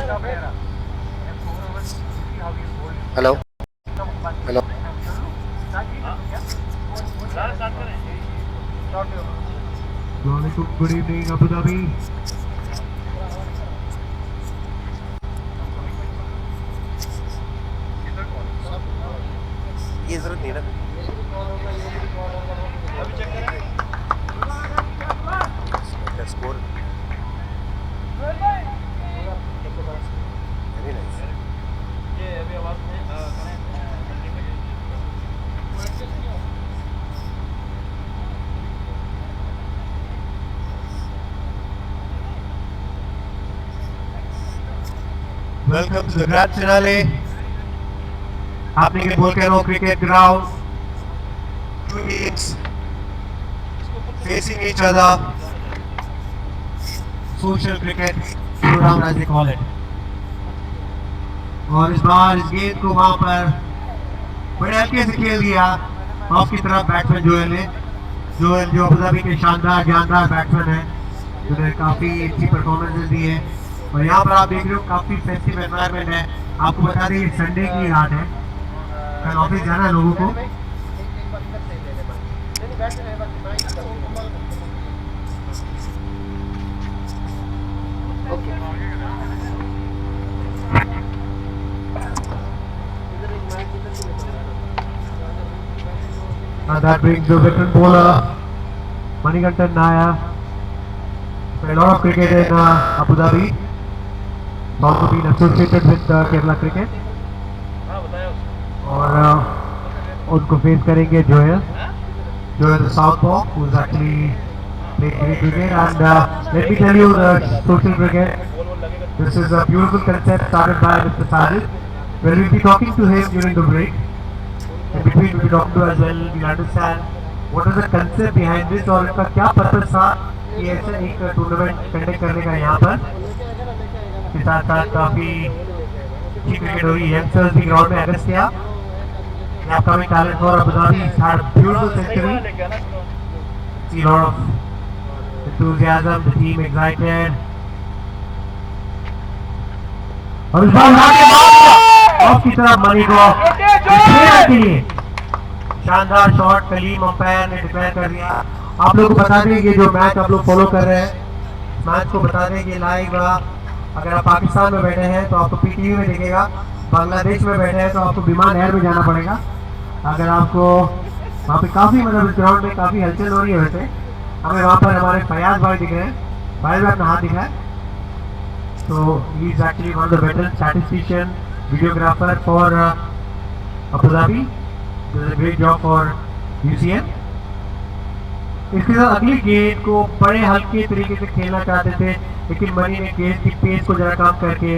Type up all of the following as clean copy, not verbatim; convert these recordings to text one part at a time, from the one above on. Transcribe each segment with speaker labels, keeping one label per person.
Speaker 1: Hello hello.
Speaker 2: Good evening, Abu Dhabi.
Speaker 1: ये जरूरत नहीं ना। Score very nice.
Speaker 2: Welcome to the grand finale happening at Volcano Cricket Ground. Two teams facing each other. Social cricket showdown as they call it. और इस बार इस गेंद को वहां पर बड़े हल्के से खेल दिया ऑफ की तरफ बैट्समैन जोएल ने। जोएल जो अबू धाबी के शानदार जानदार बैट्समैन है, जिन्होंने काफी अच्छी परफॉर्मेंसेस दी है। और यहाँ पर आप देख रहे हो काफी फेस्टिव एनवायरनमेंट है। आपको बता दें ये संडे की रात है, कल ऑफिस जाना है लोगों को। And that brings the veteran bowler Manikantan Nair. Played a lot of cricket in Abu Dhabi. He's also been associated with Kerala cricket. और उनको फेस करेंगे Joel the southpaw, who is actually playing great cricket. And let me tell you the social cricket. This is a beautiful concept started by Mr. Sajid. Well, we'll be talking to him during the break. In between we'll be talking to as well. We'll understand what is the concept behind this और इसका क्या purpose था कि ऐसा एक tournament conduct करने का यहाँ पर। इसके साथ साथ काफी अच्छी क्रिकेट हो रही है। यंगस्टर्स भी ग्राउंड में अरेस्ट किया। The upcoming talent for Abu Dhabi has had a beautiful century. See a lot of enthusiasm, the team excited. और इस बार ऑफ की तरफ मनी को के लिए शानदार शॉट कलीम अंपायर ने डिक्लेयर कर दिया। आप लोगों को बता दें ये जो मैच आप लोग फॉलो कर रहे हैं, मैच को बता दें कि लाइव अगर आप पाकिस्तान में बैठे हैं तो आपको पीटीवी में दिखेगा, बांग्लादेश में बैठे हैं तो आपको विमान एयर में जाना पड़ेगा। अगर आपको वहाँ पे काफ़ी मतलब इस ग्राउंड में काफ़ी हलचल हो रही है। वैसे हमें वहाँ पर हमारे फयाज भाई दिख रहे हैं, भाई अपना हाथ दिखा है। तो he is actually one of the veteran statistician videographer for Abu Dhabi. Does a great job for UCN. इसके साथ अगली गेंद को बड़े हल्के तरीके से खेलना चाहते थे, लेकिन मनी ने गेंद की पेस को जरा कम करके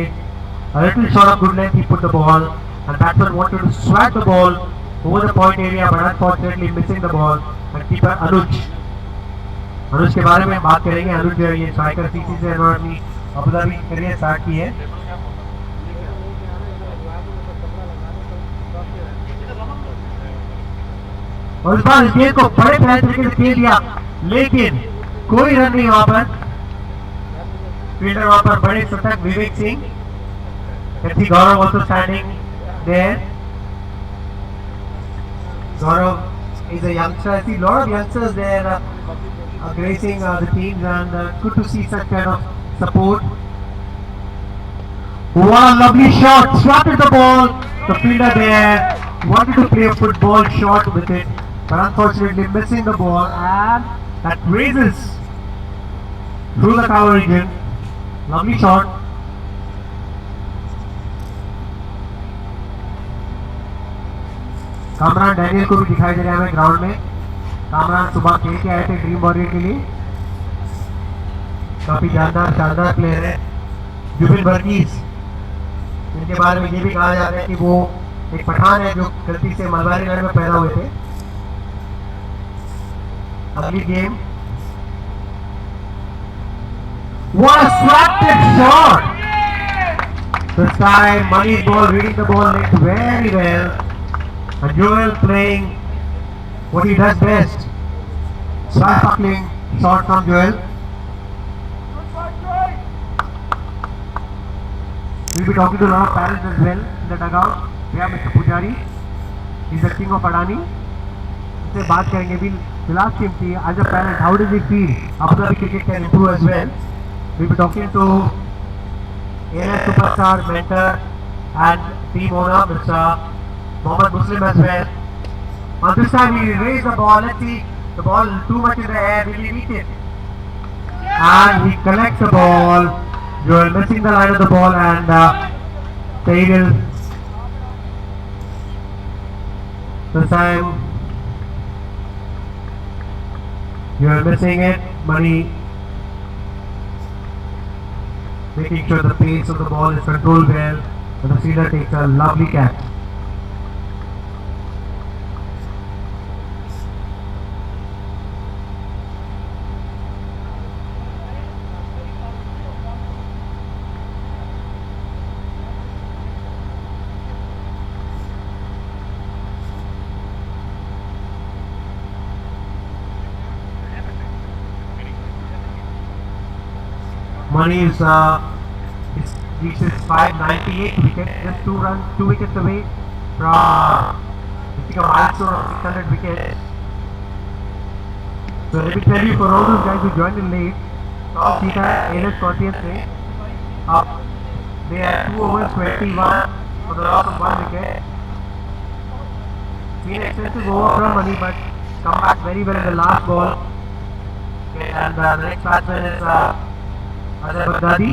Speaker 2: a little short of good length he put the ball and batsman wanted to swat the ball over the point area but unfortunately missing the ball and keeper अनुज के बारे में बात करेंगे। अनुज जो ये स्ट्राइकर सीसी से अपनी अबू धाबी करियर स्टार्ट की है। और इस बार इस गेंद को बड़े प्यारे तरीके से खेल दिया, लेकिन कोई रन नहीं वहां पर। फील्डर वहां पर बड़े सतर्क Vivek Singh, Gaurav also standing there. Gaurav is a youngster. I see a lot of youngsters there gracing the teams, and good to see such kind of support. What a lovely shot! Swatted the ball. The fielder there wanted to play a football shot with it, but unfortunately missing the ball, and that raises through the cover region. Lovely shot. Kamran Daniel को भी दिखाई दे रहा है हमें ground में। कामरान सुबह खेल के आए थे ड्रीम वॉरियर के लिए, काफी जानदार शानदार प्लेयर है। जुबिन वर्गीस, इनके बारे में ये भी कहा जा रहा है कि वो एक पठान है जो गलती से मलबारी लड़ में पैदा हुए थे। अगली game what a swatted shot! This time Mani's ball, reading the ball linked very well. And Joel playing what he does best. Swashbuckling shot from Joel. We'll be talking to a lot of parents as well in the dugout. We have Mr. Pujari. He's the king of Adani. उससे बात करेंगे भी last team थी. As a parent, how does it feel? Abu Dhabi cricket can improve as well. We'll be talking to ANS superstar, mentor and team owner Mr. Mohammad Muslim as well. On this time he raised the ball. Let's see the ball too much in the air. Will he reach it? And he collects the ball. Joel missing the line of the ball and Taylor this time Joel missing it. Money making sure the pace of the ball is controlled well and the fielder takes a lovely catch. Money is reaches 598 wicket, just 2 wickets away from reaching a milestone of 600 wickets. So let me tell you, for all those guys who joined in late, Tom Cheetah and ANS Scorpions they had 2 overs 21 for the loss of 1 wicket. Been expensive over from Money, but come back very well in the last ball. Okay, and the next batsman is Azhar Baghdadi.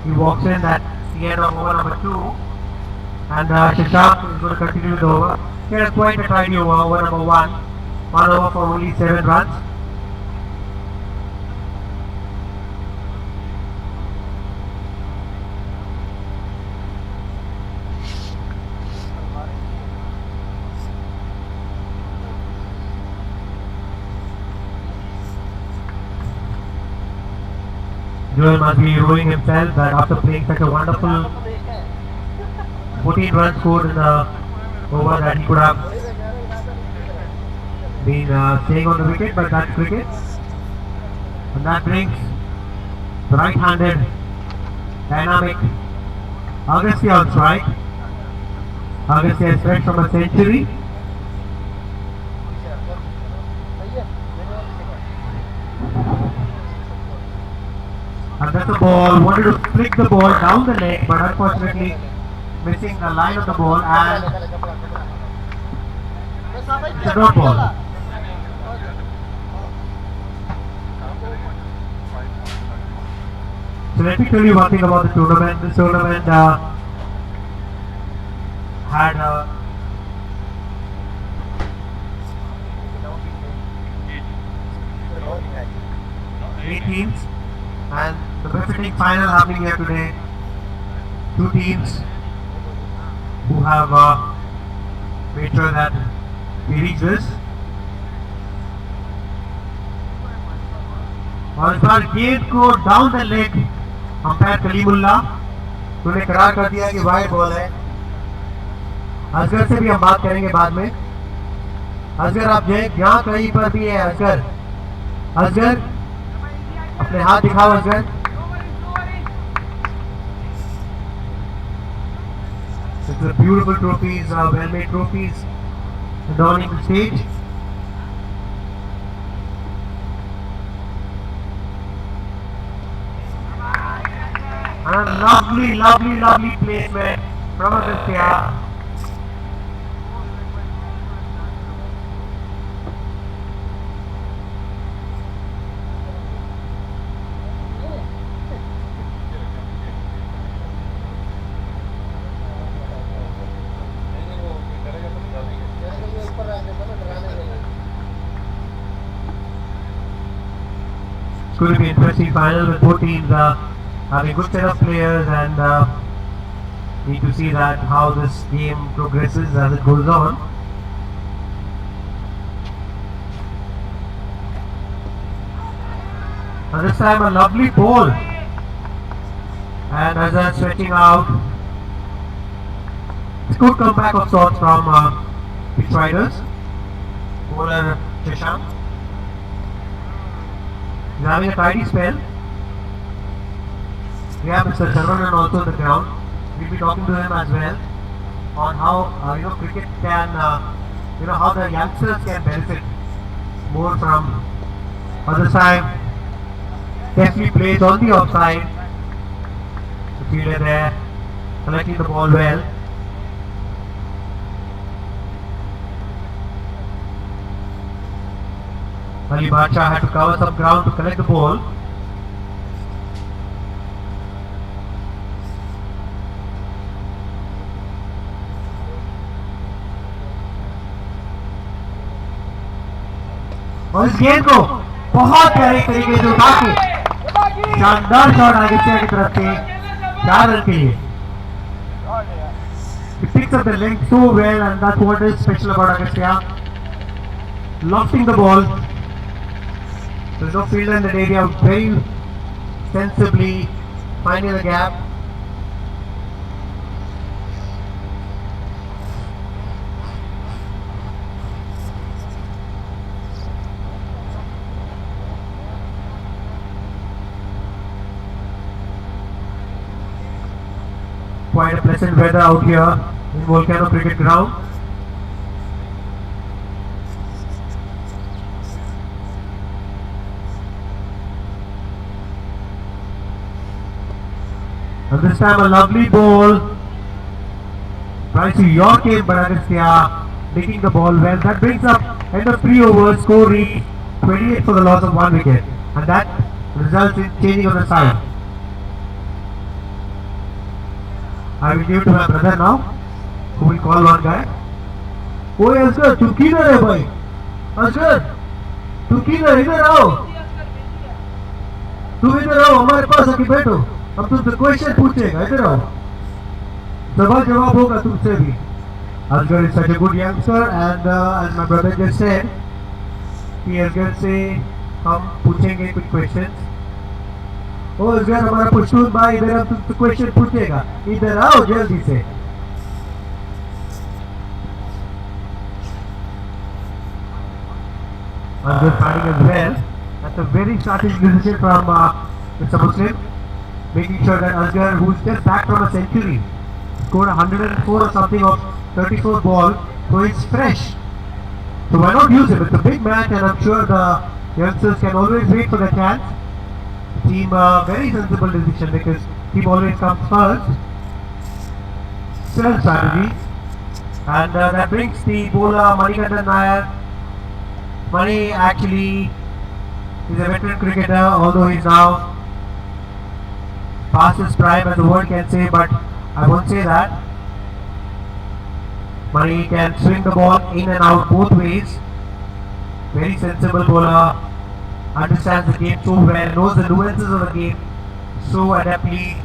Speaker 2: He walks in at the end of over number 2 and Shashank is going to continue the over. He has quite a tidy over number 1. 1 over for only 7 runs. Joel must be ruining himself that after playing such a wonderful 14 runs scored in the over that he could have been staying on the wicket, but that's cricket. And that brings the right-handed dynamic Agastya on strike. Agastya is fresh from a century. And that's the ball, wanted to flick the ball down the leg, but unfortunately missing the line of the ball and it's a dot ball. So let me tell you one thing about the tournament. This tournament had 8 teams and the befitting final happening here today. 2 teams who have made sure that we reach this. और इस बार गेंद को down the leg umpire Kalimulla उन्होंने करार कर दिया कि wide ball है. असगर से भी हम बात करेंगे बाद में. असगर आप जहाँ कहीं पर भी है असगर अपने हाथ दिखाओ Asghar. It's a beautiful trophies, well-made trophies adorning the stage. And a lovely placement from Agastya. It's going to be an interesting final with both teams having good set of players and need to see that how this game progresses as it goes on. And this time a lovely ball, and as I'm stretching out, it's good comeback of sorts from pitch riders. Bowler Shashank. He's having a tidy spell. We have Mr. Saravanan also on the ground. We'll be talking to him as well on how cricket can how the youngsters can benefit more from. Other side definitely plays on the offside. The fielder there collecting the ball well. Ali Bacha had to cover some ground to collect the ball. और इस गेंद को बहुत प्यारे तरीके से उठा के शानदार शॉट आगे की तरफ से 4 रन के लिए. He picks up the length so well, and that's what is special about Agastya. Lofting the ball. There's no fielder in that area, very sensibly finding the gap. Quite a pleasant weather out here in Volcano Cricket Ground. And this time a lovely ball. Tries to york in, but Agastya digging the ball well. That brings up end of 3 overs, score reach 28 for the loss of 1 wicket. And that results in changing of the side. I will give to my brother now, who will call one guy. Oh Asghar, तुम किधर है भाई? Asghar, तुम किधर? इधर आओ. तुम इधर आओ, हमारे पास आके बैठो. अब तुमसे क्वेश्चन पूछेगा, इधर आओ. सवाल जवाब होगा तुमसे भी. Asghar is such a good youngster, and as my brother just said, कि Asghar से हम पूछेंगे कुछ questions. ओ असगर हमारा पुष्टून भाई इधर हम तुमसे क्वेश्चन पूछेगा. इधर आओ जल्दी से. Asghar fighting as well. That's a very strategic decision from Mr. Muslim, making sure that Asghar, who's just back from a century, scored 104 or something of 34 ball, so he's fresh. So why not use him? It's a big match, and I'm sure the youngsters can always wait for the chance. Team very sensible decision, because team always comes first. Excellent strategy, and that brings the bowler Manikandan Nair. Mani actually is a veteran cricketer, although he's now past his prime, as the word can say, but I won't say that. Mani can swing the ball in and out both ways. Very sensible bowler. Understands the game so well, knows the nuances of the game so adeptly.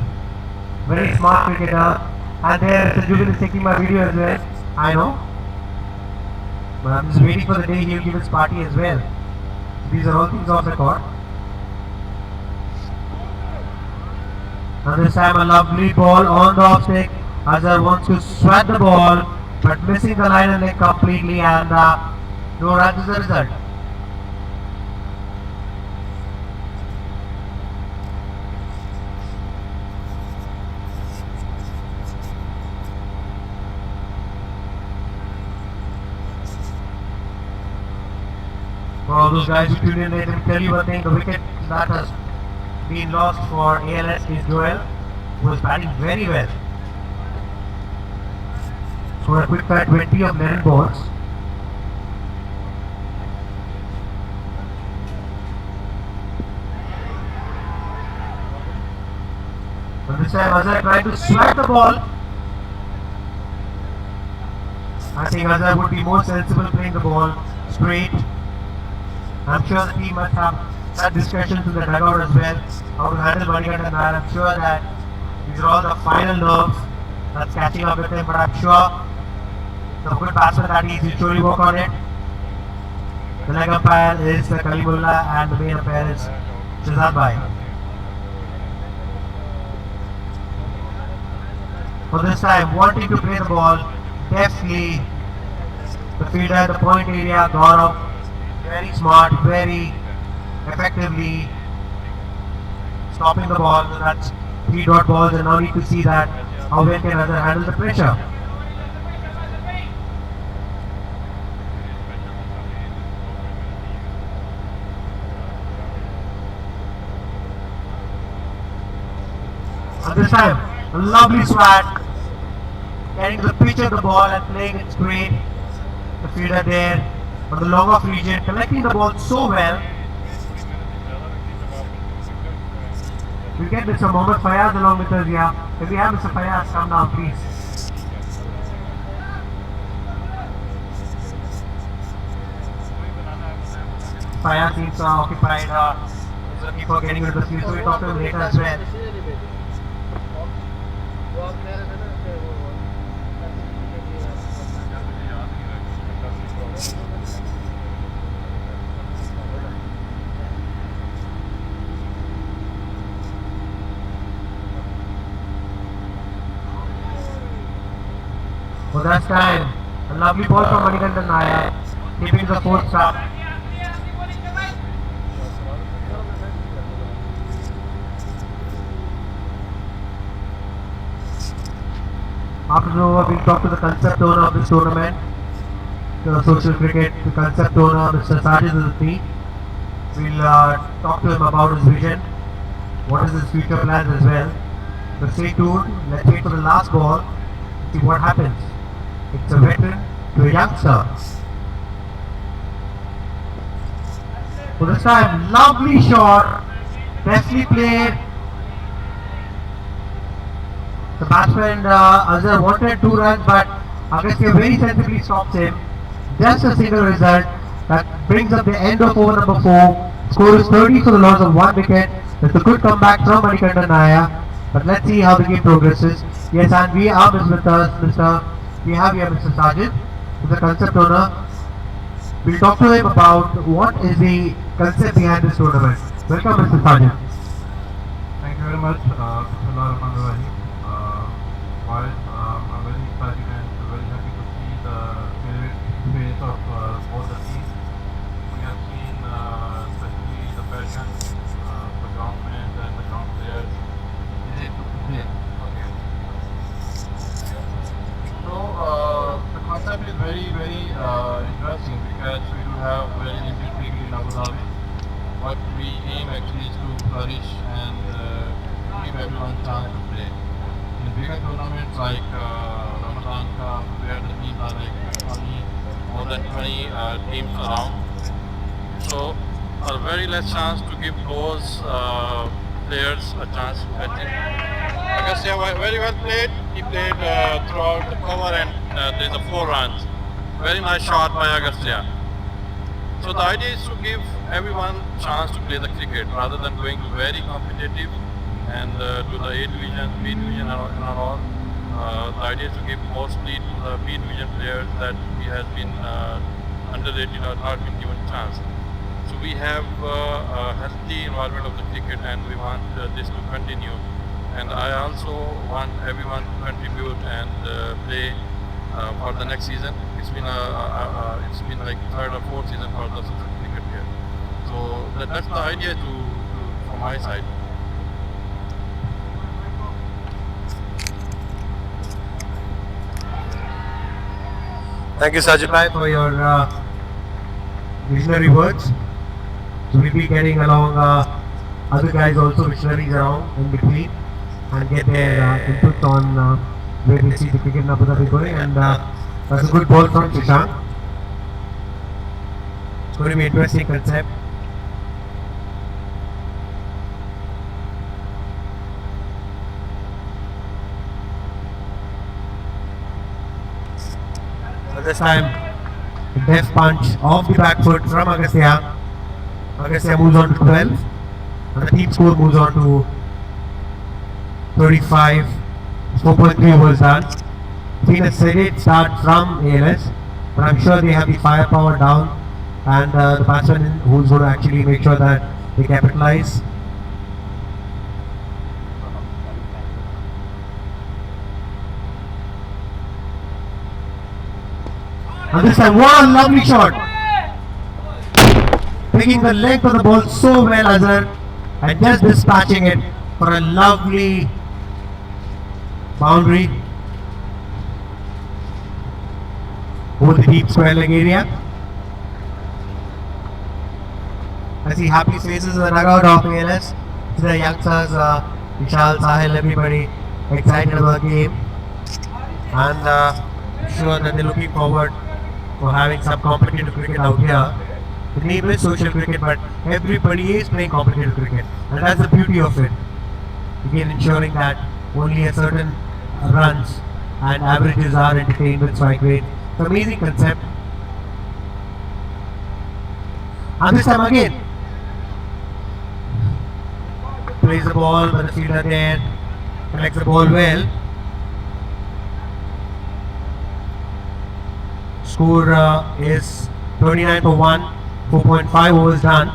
Speaker 2: Very smart cricketer. And there Mr. Jubil is taking my video as well. I know. But I'm just waiting for the day he'll give his party as well. These are all things off the court. And this time a lovely ball on the off stick. Azhar wants to swat the ball, but missing the line and leg completely, and no runs is the result. For all those guys who tuned in, let me tell you one thing: the wicket that has been lost for ALS is Joel, who was batting very well. So a quick fat 20 of 11 balls. But this time Azhar tried to swat the ball. I think Azhar would be more sensible playing the ball straight. I'm sure the team must have had discussions in the dugout as well, how to handle Manikandan Nair. I'm sure that these are all the final nerves that's catching up with him, but I'm sure the good batsman that he is, he'll surely work on it. The leg umpire is Kalimullah, and the main umpire is Shazad Bhai. For this time, wanting to play the ball deftly, the fielder in the point area, Gaurav, very smart, very effectively stopping the ball. That's 3 dot balls, and now need to see that how well can Azhar handle the pressure. And this time, a lovely swat, getting the pitch of the ball and playing it straight. The fielder there on the long off region, collecting the ball so well. We get Mr. Mohammad Fayaz along with us here. If we have Mr. Fayaz, come down please. Fayaz seems occupied. He's looking for getting into the field, so we talk to him later as well. For that time, a lovely ball from Manikandan Nair, keeping the fourth up. After the over, we'll talk to the concept owner of this tournament, the social cricket, the concept owner, Mr. Sajid Zulfi. We'll talk to him about his vision, what is his future plans as well. So stay tuned, let's wait for the last ball, see what happens. It's a veteran to a youngster. For this time, lovely shot, bestly played. The batsman Azhar wanted 2 runs, but Agastya very sensibly stops him. Just a single result that brings up the end of over number 4. Score is 30 for the loss of 1 wicket. It's a good comeback from Manikandan Nair. But let's see how the game progresses. Yes, and we are with us, we have here Mr. Sajid, who's the concept owner. We'll talk to him about what is the concept behind this tournament. Welcome, Mr. Sajid.
Speaker 3: Thank you very much, Bismillah Rahman Rahim. I'm very excited and very happy to see the face of both the teams. We have seen especially the passion, the government and the ground players. Okay. So the concept is very interesting because we do have very limited cricket in Abu Dhabi. What we aim actually is to flourish and give everyone a chance to play. In bigger tournaments like Ramadan Cup, where the teams are like 20, more than 20 teams around. So a very less chance to give those players a chance to catch it. Agastya very well played. He played throughout the cover and there's a 4 runs. Very nice shot by Agastya. So the idea is to give everyone chance to play the cricket rather than going very competitive and to the A division, B division and all. The idea is to give mostly to the B division players that he has been underrated or not been given a chance. So we have a healthy involvement of the cricket and we want this to continue. And I also want everyone to contribute and play for the next season. It's been like 3rd or 4th season for the social cricket here. So that's the idea from my side.
Speaker 1: Thank you, Sajid Bhai.
Speaker 2: For your visionary words. So we'll be getting along other guys also, visionaries around in between, and get their input on where they see the cricket in Abu Dhabi going. And that's a good ball from Shashank. It's going to be an interesting concept. So this time, the death punch off the back foot from Agastya. Agastya moves on to 12, and the team score moves on to 35. 4.3 overs done. Seen a steady start from ALS, but I'm sure they have the firepower down, and the batsman who's going to actually make sure that they capitalize. And this time, what a lovely shot! Picking the length of the ball so well, Azhar, and just dispatching it for a lovely boundary over the deep square leg area. I see happy faces in the dugout of ALS. The youngsters, Vishal, Sahil, everybody excited about the game, and sure that they're looking forward for having some competitive cricket out here. The name is social cricket, but everybody is playing competitive cricket, and that's the beauty of it. Again, ensuring that only a certain runs and averages are entertained with strike rate. It's an amazing concept. And this time again, plays the ball, but the fielder there collects the ball well. Score is 29 for 1, 4.5 overs done.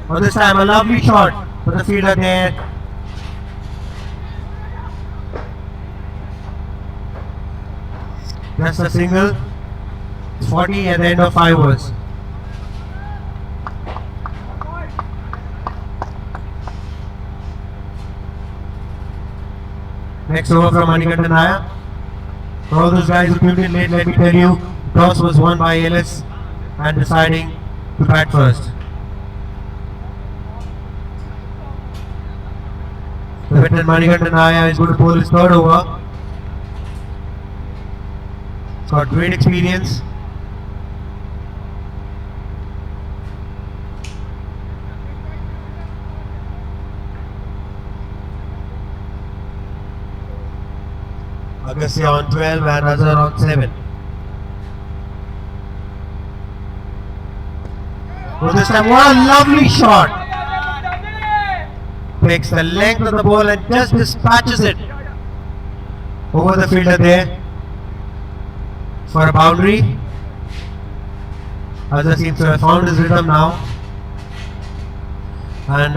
Speaker 2: For this time, a lovely shot for the fielder there. Just a single. 40 at the end of 5 overs. Next over from Manikandan Nair. For all those guys who tuned in late, let me tell you, toss was won by ALS and deciding to bat first. The veteran Manikandan Nair is going to bowl his third over. He's got great experience. Agastya on 12 and Azhar on 7. So this time, what a lovely shot! Takes the length of the ball and just dispatches it over the fielder there for a boundary. Azhar seems to have found his rhythm now, and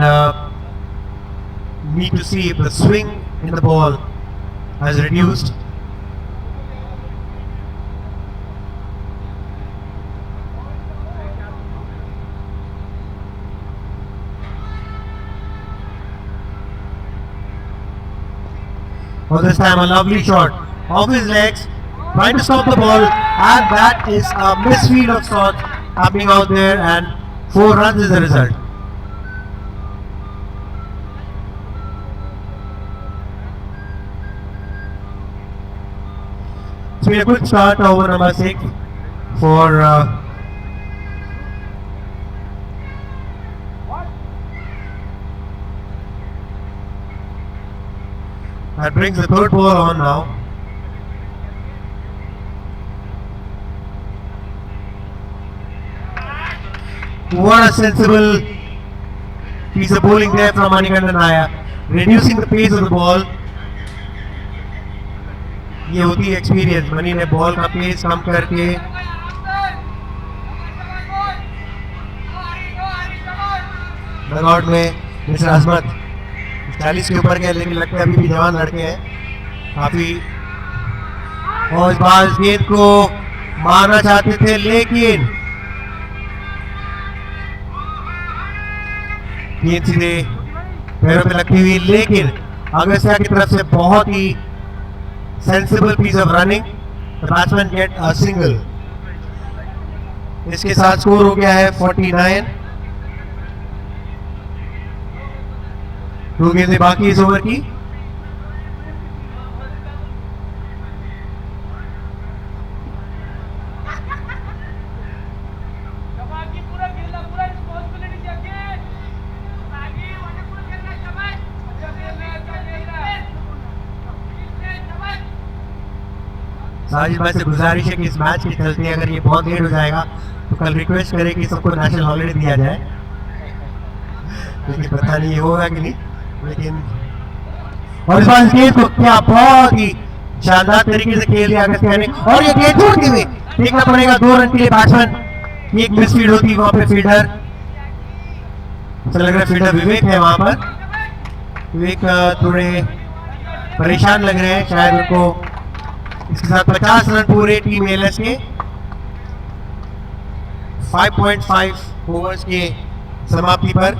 Speaker 2: need to see if the swing in the ball has reduced. For this time, a lovely shot off his legs, trying to stop the ball, and that is a misfield of sorts happening out there, and 4 runs is the result. It's been a good start over number 6 for that brings the third ball on now. What a sensible piece of bowling there from Manikandan Nair, reducing the pace of the ball. ये होती है experience. Money ने ball का pace कम करके dugout में mister अजमत 40 के ऊपर के, लेकिन लगता है अभी भी जवान लड़के हैं काफी, और इस बार इस गेंद को मारना चाहते थे, लेकिन गेंद सीधे पैरों पे लगती हुई, लेकिन अगस्त्या की तरफ से बहुत ही sensible piece of running. The batsman get a single. इसके साथ स्कोर हो गया है 49. 2 गेंदें बाकी इस ओवर की. साजिद भाई से गुजारिश है कि इस मैच के चलते अगर ये बहुत लेट हो जाएगा तो कल रिक्वेस्ट करें कि सबको नेशनल हॉलीडे दिया जाए, क्योंकि पता नहीं ये होगा कि नहीं. लेकिन और इस बार गेंद को क्या बहुत ही शानदार तरीके से खेल दिया अगस्त्या ने, और ये गेंद छोड़ते हुए देखना पड़ेगा 2 रन के लिए बैट्समैन. एक मिसफील्ड होती वहां पे फील्डर, ऐसा लग रहा है फील्डर विवेक है वहां पर. विवेक थोड़े परेशान लग रहे हैं, शायद उनको इसके साथ 50 रन पूरे टीम एलएस के 5.5 ओवर्स के समाप्ति पर।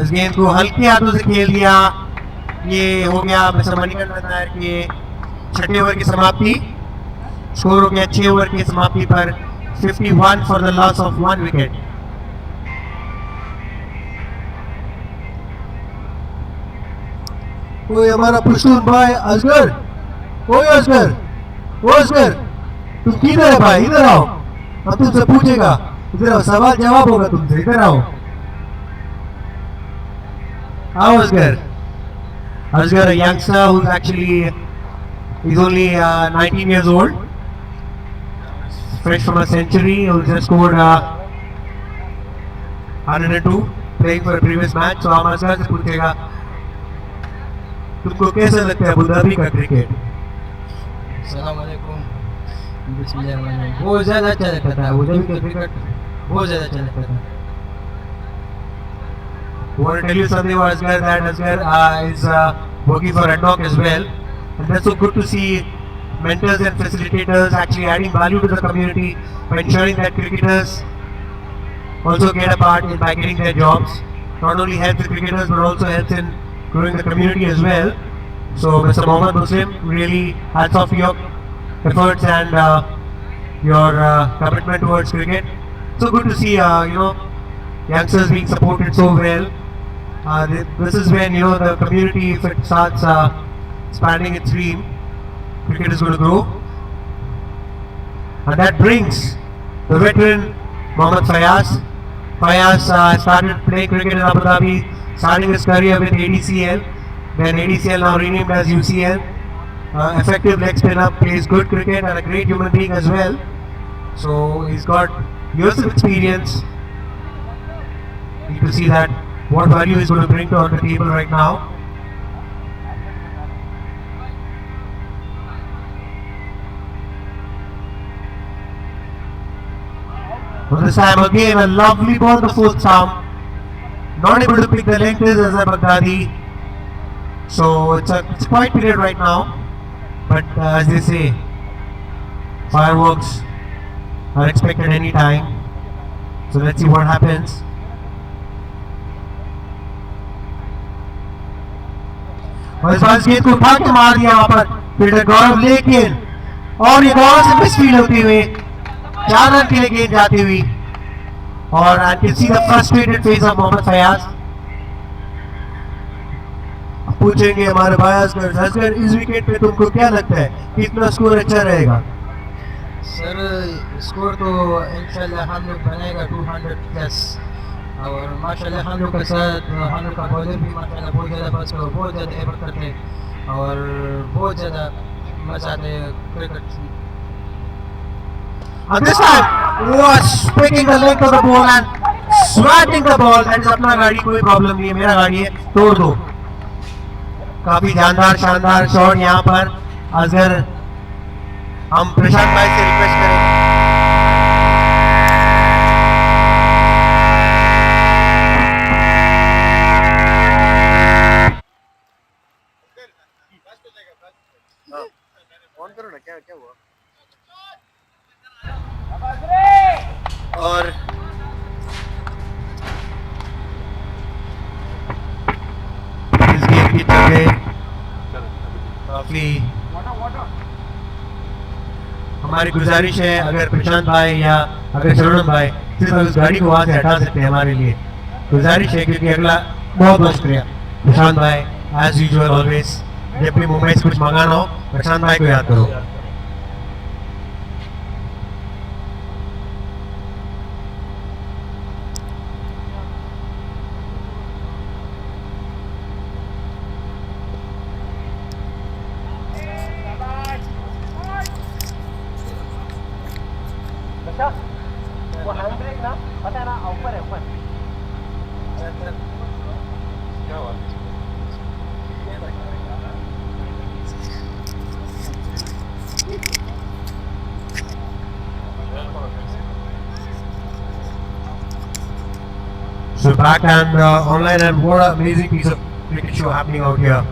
Speaker 2: इस गेंद को हल्के हाथों से खेल दिया। ये हो गया मिस्टर मणिकंदन नायर के 6ठे ओवर की समाप्ति। स्कोर हो गया 6 ओवर की समाप्ति पर 51 for the loss of 1 wicket. कोई हमारा पुष्टुन भाई असगर, कोई असगर, वो असगर, तुम किधर है भाई? इधर आओ, हम तुमसे पूछेगा। इधर आओ, सवाल जवाब होगा तुमसे, इधर आओ। आओ Asghar. Asghar, a youngster who's actually he's only 19 years old, fresh from a century, who just scored 102 playing for a previous match. So हम असगर से पूछेगा तुमको कैसा लगता है अबू धाबी का क्रिकेट?
Speaker 4: अस्सलाम वालेकुम। बिस्मिल्लाह। बहुत ज़्यादा अच्छा लगता था अबू धाबी का क्रिकेट, बहुत ज़्यादा अच्छा लगता था।
Speaker 2: I want to tell you something about Asghar, that Asghar is working for Red Knock as well, and that's so good to see mentors and facilitators actually adding value to the community by ensuring that cricketers also get a part in by getting their jobs. Not only helps the cricketers but also helps in growing the community as well. So Mr. Mohammad Muslim, really hats off for your efforts and your commitment towards cricket. So good to see youngsters being supported so well. This is when the community, if it starts expanding its dream, cricket is going to grow. And that brings the veteran Mohammad Fayaz. Fayaz started playing cricket in Abu Dhabi, starting his career with ADCL, then ADCL now renamed as UCL. Effective leg spinner, plays good cricket and a great human being as well. So he's got years of experience. Need to see that what value he's going to bring to on the table right now. But this time again a lovely ball, the fourth stump. Not able to pick the length is Azhar Baghdadi. So it's quiet period right now. But as they say, fireworks are expected any time. So let's see what happens. और इस बार गेंद को उठा के मार दिया वहां पर फील्डर गौरव, लेकिन और ये गौरव से मिसफील्ड होती हुई 4 रन के लिए गेंद जाती हुई। और I can see the frustrated face of Mohammad Fayaz. पूछेंगे हमारे भाई असगर, इस विकेट पे तुमको क्या लगता है कितना स्कोर अच्छा रहेगा?
Speaker 4: सर स्कोर तो इंशाल्लाह हम लोग बनाएगा 200 प्लस। और माशाल्लाह हम लोग के साथ हम लोग का बॉलर भी माशाल्लाह बहुत ज़्यादा बस बहुत ज़्यादा एफर्ट करते हैं और बहुत ज़्यादा मजा आते हैं cricket.
Speaker 2: And this time was picking the length of the ball and swatting the ball. That is अपना गाड़ी, कोई प्रॉब्लम नहीं है, मेरा गाड़ी है, तोड़ दो। काफी जानदार शानदार शॉट यहाँ पर असगर। हम प्रशांत भाई से रिक्वेस्ट करेंगे।
Speaker 1: ऑन करो ना, क्या क्या हुआ?
Speaker 2: और इस गेम की चलते काफी हमारी गुजारिश है, अगर प्रशांत भाई या अगर शरण भाई सिर्फ उस गाड़ी को वहां से हटा सकते हैं हमारे लिए गुजारिश है, क्योंकि अगला बहुत बहुत शुक्रिया प्रशांत भाई, एज यूजुअल ऑलवेज। जब भी मुंबई से कुछ मंगाना हो प्रशांत भाई को याद करो।
Speaker 1: वो हैंड ब्रेक ना, पता है ना, ऊपर है ऊपर। क्या हुआ?
Speaker 2: So back and online, and what an amazing piece of cricket show happening out here.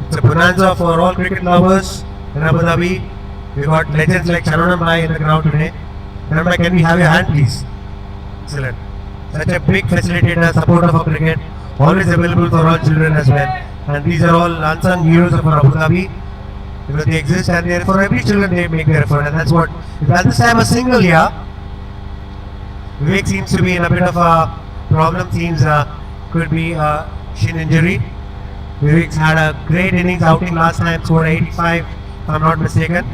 Speaker 2: It's a bonanza for all cricket lovers in Abu Dhabi. We got legends like Charanam Bhai in the ground today. Charanam Bhai, can we have your hand, please? Excellent. Such a big facilitator, supporter for cricket, always available for all children as well. And these are all unsung heroes of our Abu Dhabi. Because they exist and they are for every children they make their effort, and that's what. At this time a single here. Vivek seems to be in a bit of a problem. Seems could be a shin injury. Vivek's had a great innings outing last time, scored 85 if I'm not mistaken.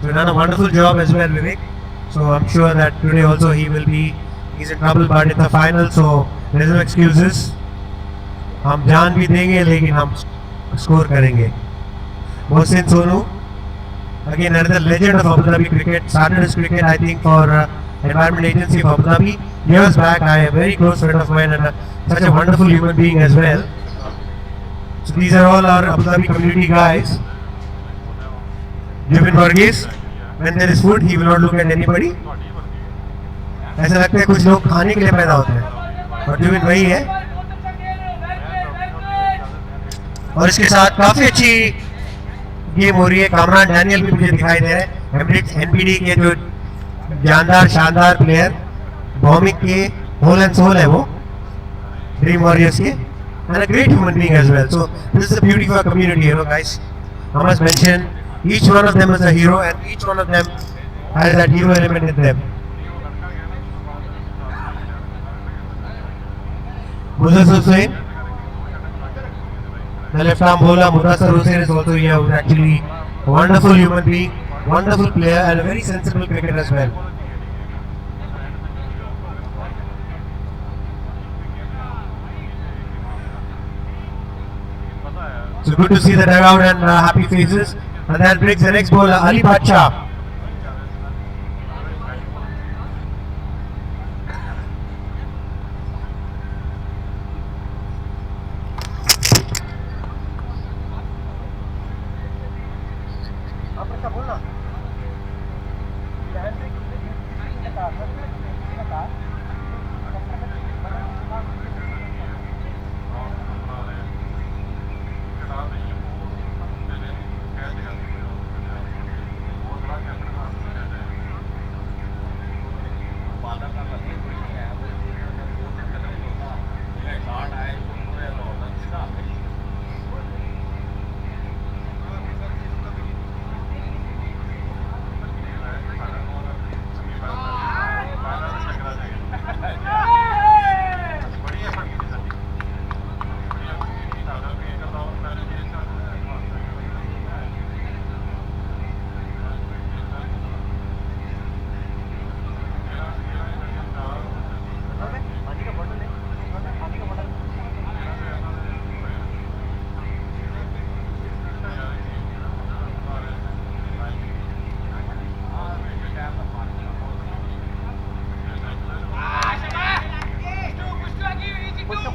Speaker 2: You've done a wonderful job as well, Vivek. So I'm sure that today also he's in trouble, but it's the final, so there's no excuses. हम जान भी देंगे लेकिन हम score करेंगे. Mohsin Sonu, again another legend of Abu Dhabi cricket, started his cricket I think for Environment Agency of Abu Dhabi years back. I am a very close friend of mine and such a wonderful human being as well. So these are all our Abu Dhabi community guys. Jibin Varghese, when there is food he will not look at anybody. ऐसा लगता है कुछ लोग खाने के लिए पैदा होते हैं और जुबिन वही है. और इसके साथ काफी अच्छी गेम हो रही है. कामरान डैनियल भी मुझे दिखाई दे रहे हैं, एनपीडी के जो जानदार शानदार प्लेयर, भौमिक के होल एंड सोल है वो ड्रीम वॉरियर्स के, and a great human being as well. So this is the beauty of our community, you know, guys. I must mention each one of them is a hero and each one of them has that hero element in them. Mudassir Hussain, the left arm bowler. Mudassir Hussain is also here, who is actually a wonderful human being, wonderful player and a very sensible cricketer as well. So good to see the dugout and happy faces. And that brings the next bowler, Ali Badshah.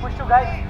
Speaker 1: Push to guys.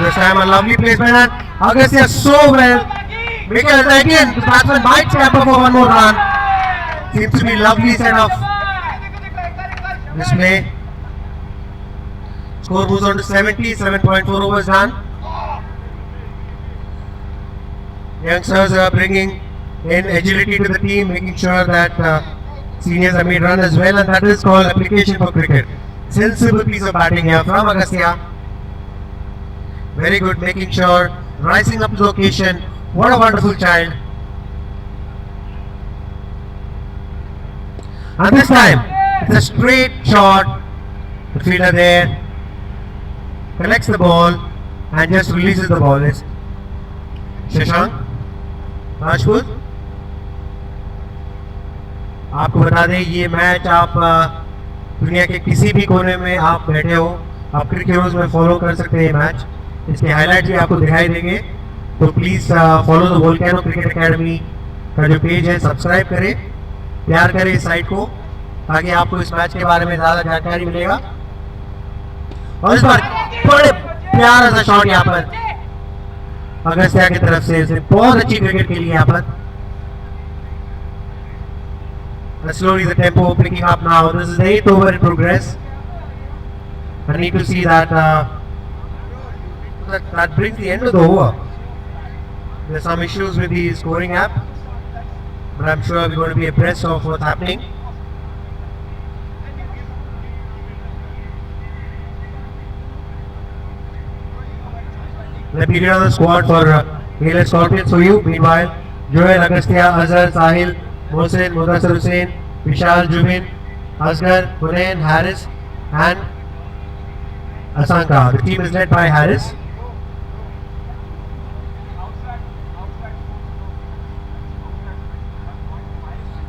Speaker 2: This time a lovely placement and Agastya so well. Because again the batsman might scamper for one more run. Seems to be lovely set of display. Score moves on to 70, 7.4 overs done. Youngsters are bringing in agility to the team, making sure that seniors are made run as well, and that is called application for cricket. Sensible piece of batting here from Agastya. Very good, making sure, rising up to the occasion. What a wonderful child. And this time, it's a straight shot. The fielder there collects the ball and just releases the ball. It's Shashank Rajput. आपको बता दें ये match आप दुनिया के किसी भी कोने में आप बैठे हो, आप क्रिकेट न्यूज़ में फॉलो कर सकते हैं ये मैच। इसके हाईलाइट भी आपको दिखाई देंगे, तो please follow the volcano cricket academy का जो पेज है सब्सक्राइब करें, प्यार करें इस साइट को, ताकि आपको इस मैच के बारे में ज़्यादा जानकारी मिलेगा। और इस बार बड़े प्यारा सा शॉट यहाँ पर अगस्त्या की तरफ से, बहुत अच्छी क्रिकेट खेली यहाँ पर। Slowly the tempo picking up now. This is the 8th over in progress. I need to see that that brings the end of the over. There's some issues with the scoring app, but I'm sure we're going to be abreast of what's happening. Let me get on the squad for ALS Scorpions for you. Meanwhile, Joel, Agastya, Azhar, Sahil, Mohsin, Mudassir Hussain, Vishal, Jubin, Asghar, Hunain, Harris and Asanka. The team is led by Harris.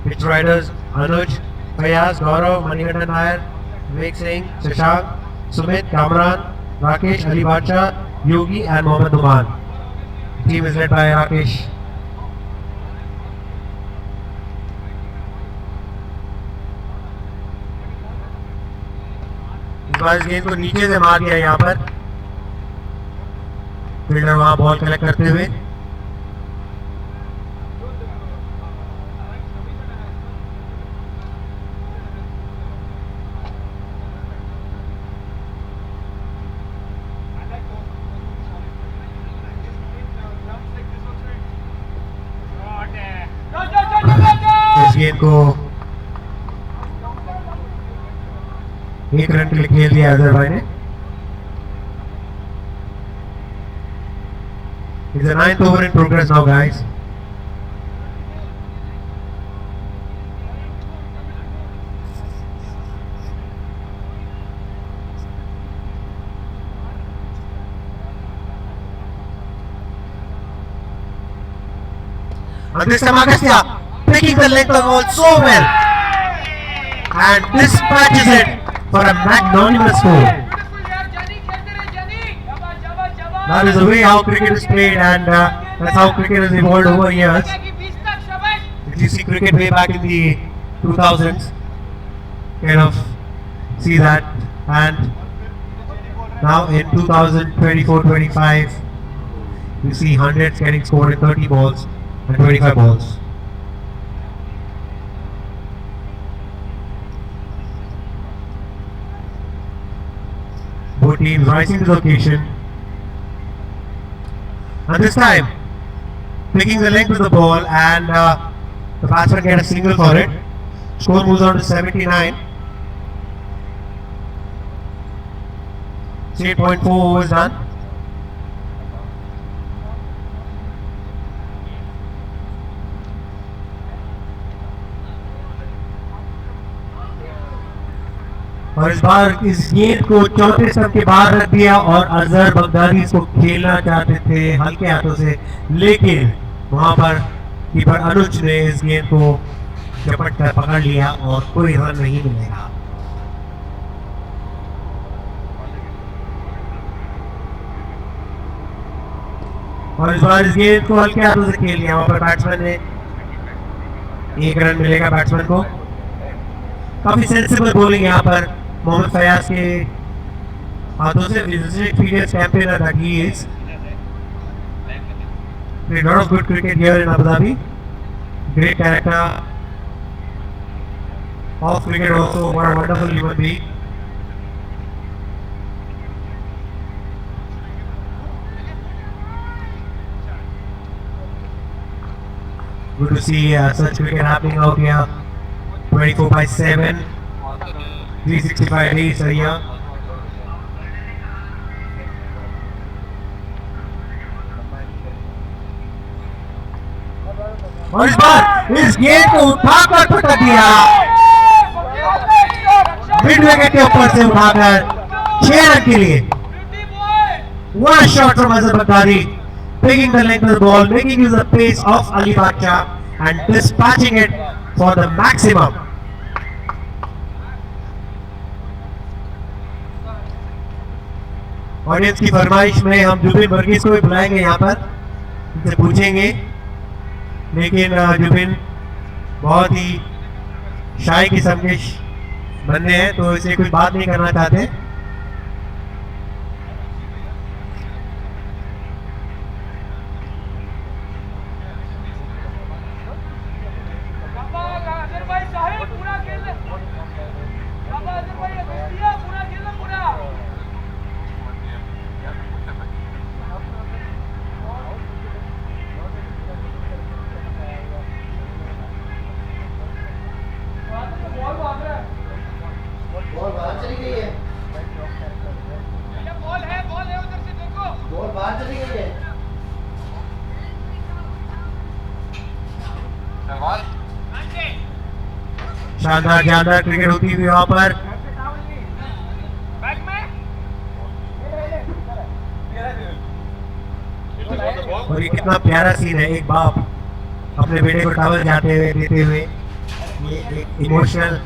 Speaker 2: Pitch riders Anuj, Fayaz, Gaurav, Manikandan Nair, Vivek Singh, Shashank, Sumit, Kamran, Rakesh, Ali Badshaw, Yogi and Mohammad Numan. The team is led by Rakesh. इस गेंद को नीचे से मार दिया यहाँ पर, fielder वहां बॉल कलेक्ट करते हुए। इस गेंद को एक रन के लिए खेल दिया अजहर भाई ने। It's the 9th over in progress now, guys. And this time Agastya picking the length of the ball so well and dispatches it for a magnanimous score. That is the way how cricket is played, and that's how cricket has evolved over years. If you see cricket way back in the 2000s, kind of see that, and now in 2024-25, you see hundreds getting scored in 30 balls and 25 balls. Both teams rising to the occasion, and this time picking the length of the ball, and the batsman get a single for it. Score moves on to 79. 8.4 overs done. और इस बार इस गेंद को चौथे stump के बाहर रख दिया, और अजहर बगदादी इसको खेलना चाहते थे हल्के हाथों से, लेकिन वहां पर कीपर अनुज ने इस गेंद को झपट कर पकड़ लिया और कोई रन नहीं मिलेगा। और इस बार इस गेंद को हल्के हाथों से खेल लिया, वहां पर बैट्समैन ने, एक रन मिलेगा बैट्समैन को। काफी सेंसिबल बॉलिंग यहाँ पर मोहम्मद फयाज के हाथों से, experienced campaigner that he is. Played a lot of good cricket here in Abu Dhabi. Great character of cricket also. What a wonderful human being. Good to see such cricket happening out here. 24/7, 365 days a year. और इस बार इस गेंद को उठाकर पटक दिया, mid wicket के ऊपर से उठाकर 6 रन के लिए। One shot from Azhar Bagdadi, picking the length of the ball, making use of the pace of Ali Badshaw and dispatching it for the maximum. Audience की फरमाइश में हम जुबिन वर्गीस को भी बुलाएंगे यहाँ पर, उनसे पूछेंगे, लेकिन जुबिन बहुत ही शाय किस्म के बंदे हैं तो इसे कुछ बात नहीं करना चाहते। शानदार शानदार क्रिकेट होती हुई वहां पर। और ये कितना प्यारा सीन है, एक बाप अपने बेटे को टावल जाते हुए देते हुए, ये एक इमोशनल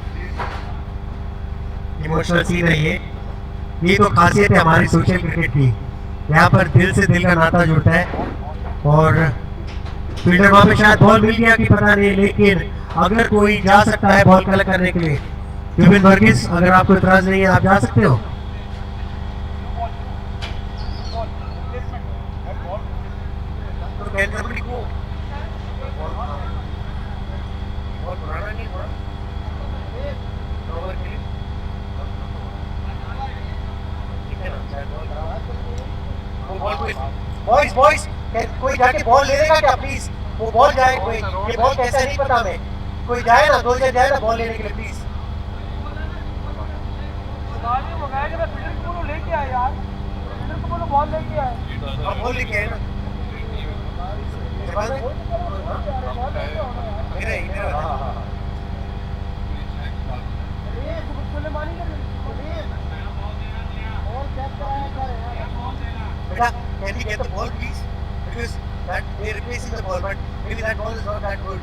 Speaker 2: सीन है। ये तो खासियत है हमारी सोशल क्रिकेट की, यहाँ पर दिल से दिल का नाता जुड़ता है। और फील्डर वहां पे शायद बॉल मिल गया कि पता नहीं, लेकिन अगर कोई जा सकता है बॉल कलेक्ट करने के लिए, जुबिन वर्गीस, अगर आपको इतराज नहीं है आप जा सकते हो। बॉयज बॉयज कोई जाके बॉल ले लेगा क्या प्लीज? वो बॉल जाए कोई, ये बॉल कैसा नहीं पता हमें, कोई जाए ना, दो जन जाए ना बॉल लेने के लिए प्लीज। लेके आए यार, बॉल लेके आए, बॉल लेके आए ना। Can we get the ball please? Because that they're replacing the ball, but maybe that ball is not that good.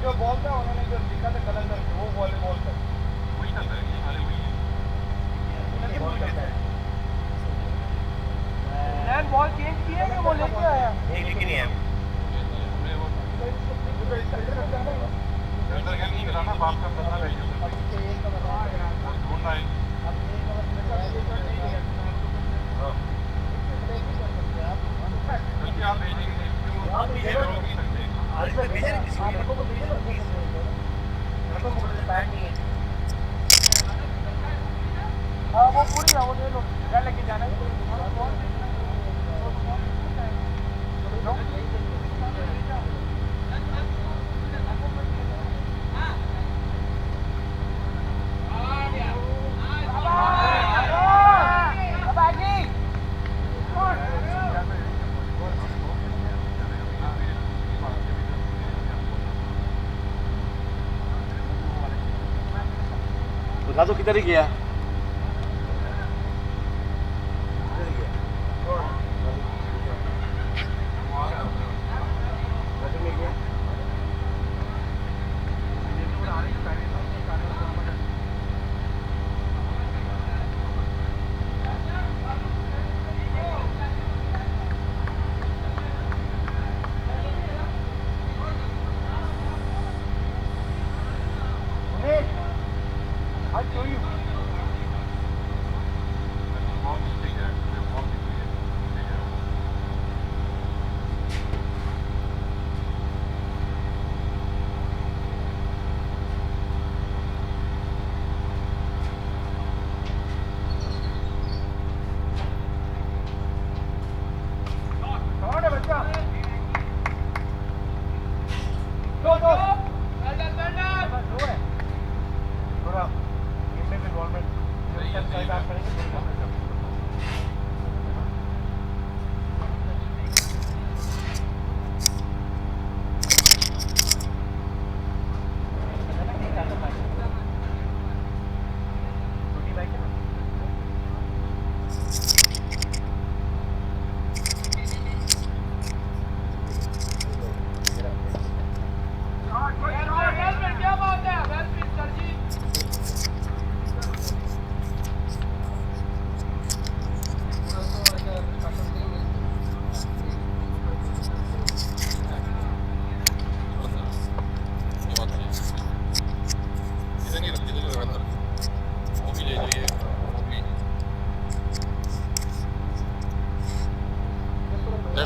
Speaker 2: जो बॉल था उन्होंने जो लिखा था कलंदर, वो वॉलीबॉल था, वही था बॉल चेंज किया कि वो लेके आया? नहीं लेके नहीं आया। नहीं कराना बाप का पता नहीं ढूंढना है। आप भेजेंगे आप भेजे नहीं सकते, आज तक भेजे नहीं किसी को, भेजे ना प्लीज, मेरे को मुझे बैट नहीं है। हाँ वो पूरी है, वो ले लो, क्या लेके जाना है? बता दो किधर ही गया? I'll show you.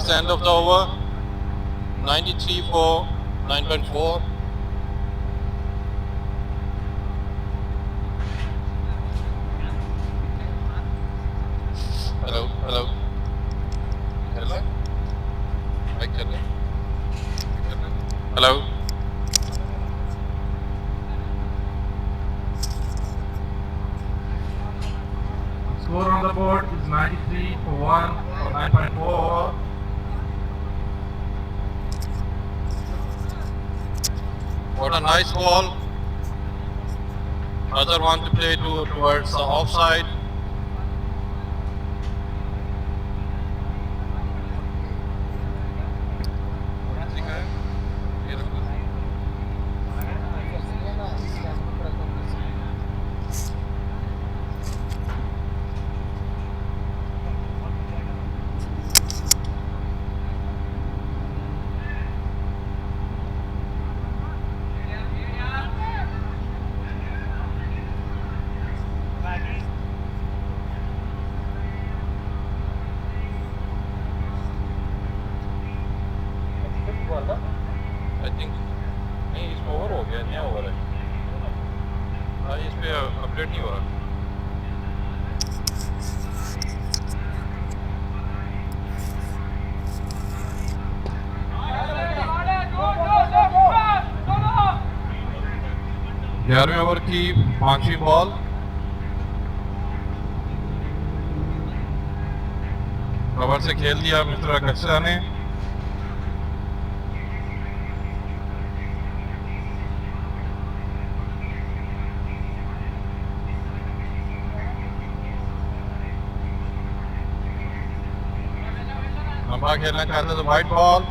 Speaker 3: That's the end of the over. 93 for 9.4. Hello, hello. Hello. Hello.
Speaker 5: Score on the board is 93 for 1 for 9.4 over.
Speaker 3: What a nice ball. Other want to play towards the offside. I think नहीं इसमें over हो गया नया over है हाँ इस पे update नहीं हो रहा ग्यारहवें ओवर की 5वीं बॉल कवर से खेल दिया मिस्टर अगस्ता ने लंबा खेलना चाहते तो white ball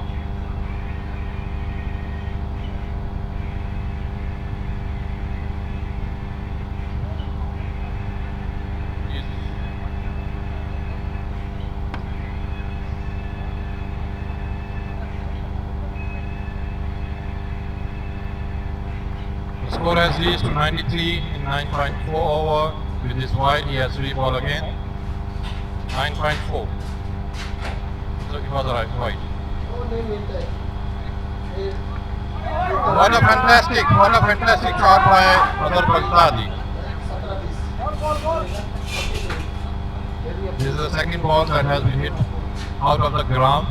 Speaker 3: Score has reached to 93 in 9.4 over. With this wide, he has 3 ball again. 9.4. So he was right, wide. What a fantastic shot by Azhar Baghdadi. This is the second ball that has been hit out of the ground.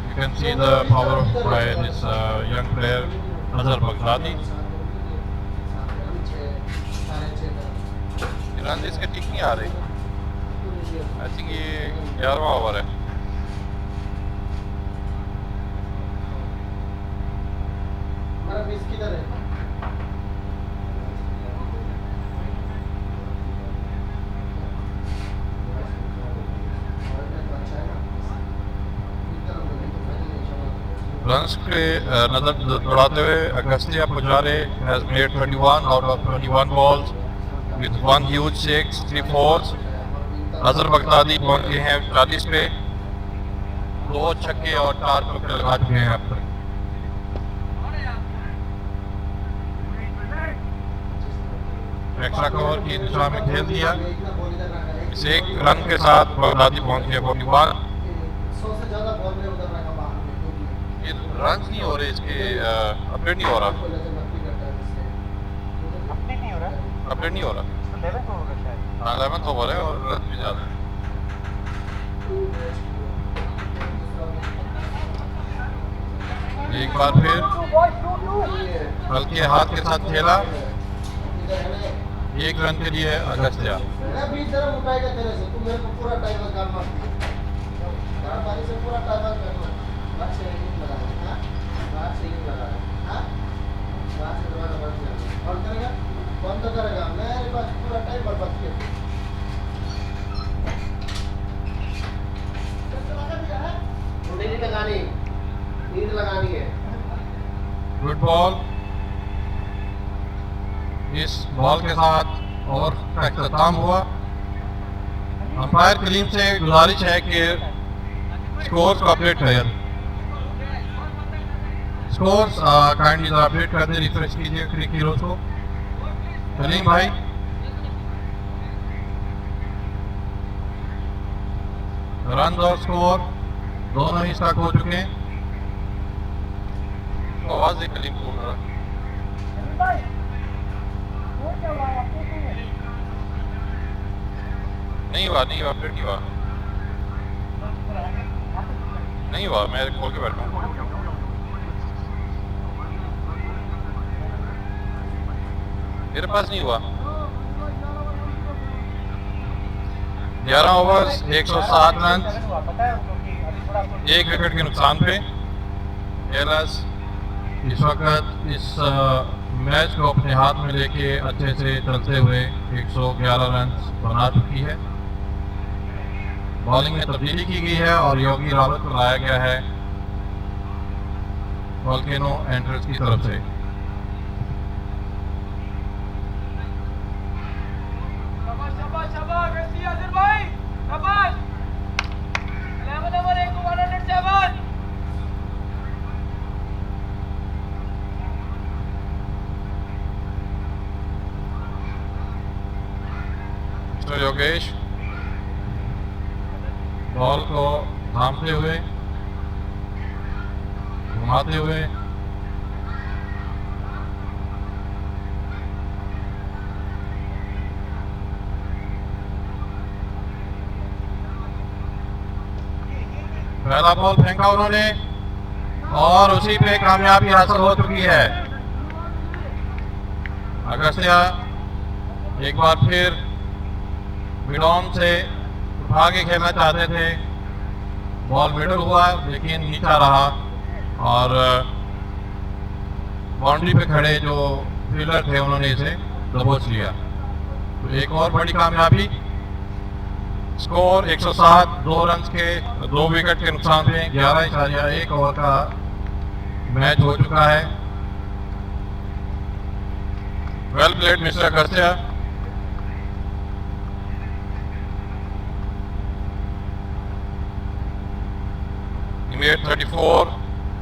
Speaker 3: You can see the power by this young player, Azhar Baghdadi. Run इसके ठीक नहीं आ रहे I think ये 11वां over है
Speaker 1: हमारा miss किधर है
Speaker 3: runs के नजर दौड़ाते हुए Agastya पुजारे has made 21 out of 21 balls with 1 huge 6, 3 4s. Azhar Baghdadi पहुंच गए हैं 40 पे 2 छक्के और 4 चौके लगा चुके हैं अब तक एक्स्ट्रा कवर की दिशा में खेल दिया इस एक रन के साथ बगदादी पहुंच गए 41 ये रन नहीं हो रहे इसके अपडेट नहीं हो रहा अपडेट नहीं हो रहा 11th ओवर है और रन भी ज़्यादा है एक बार फिर हल्के हाथ के साथ खेला 1 रन के लिए अगस्तिया
Speaker 1: बंद करेगा मेरे पास पूरा टाइम बर्बाद किया नींद लगानी है
Speaker 3: गुड बॉल इस बॉल के साथ ओवर का इख्तिताम हुआ अंपायर कलीम से गुजारिश है कि स्कोर्स को अपडेट करें स्कोर्स काइंडली अपडेट कर दें रिफ्रेश कीजिए क्रिक हीरोज को कलीम भाई रन और स्कोर दोनों ही स्टक हो चुके हैं। आवाज एक कलीम बोल रहा नहीं हुआ अपडेट नहीं हुआ मैं खोल के बैठा हूँ। मेरे पास नहीं हुआ। 11 ओवर्स 107 रन, 1 विकेट के नुकसान पे एलएस इस वक्त इस मैच को अपने हाथ में लेके अच्छे से चलते हुए 111 रन बना चुकी है। बॉलिंग में तब्दीली की गई है और योगी रावत को लाया गया है वोल्केनो एंट्रेंस की तरफ से। योगेश बॉल को थामते हुए घुमाते हुए पहला बॉल फेंका उन्होंने और उसी पे कामयाबी हासिल हो चुकी है। अगस्त्या एक बार फिर मिडॉन से उठा के खेलना चाहते थे, बॉल मिडल हुआ लेकिन नीचा रहा और बाउंड्री पे खड़े जो फील्डर थे उन्होंने इसे दबोच लिया। तो एक और बड़ी कामयाबी, स्कोर 107, 2 रन के 2 विकेट के नुकसान पे 11.1 ओवर का मैच हो चुका है। Well played mister Agastya. He made 34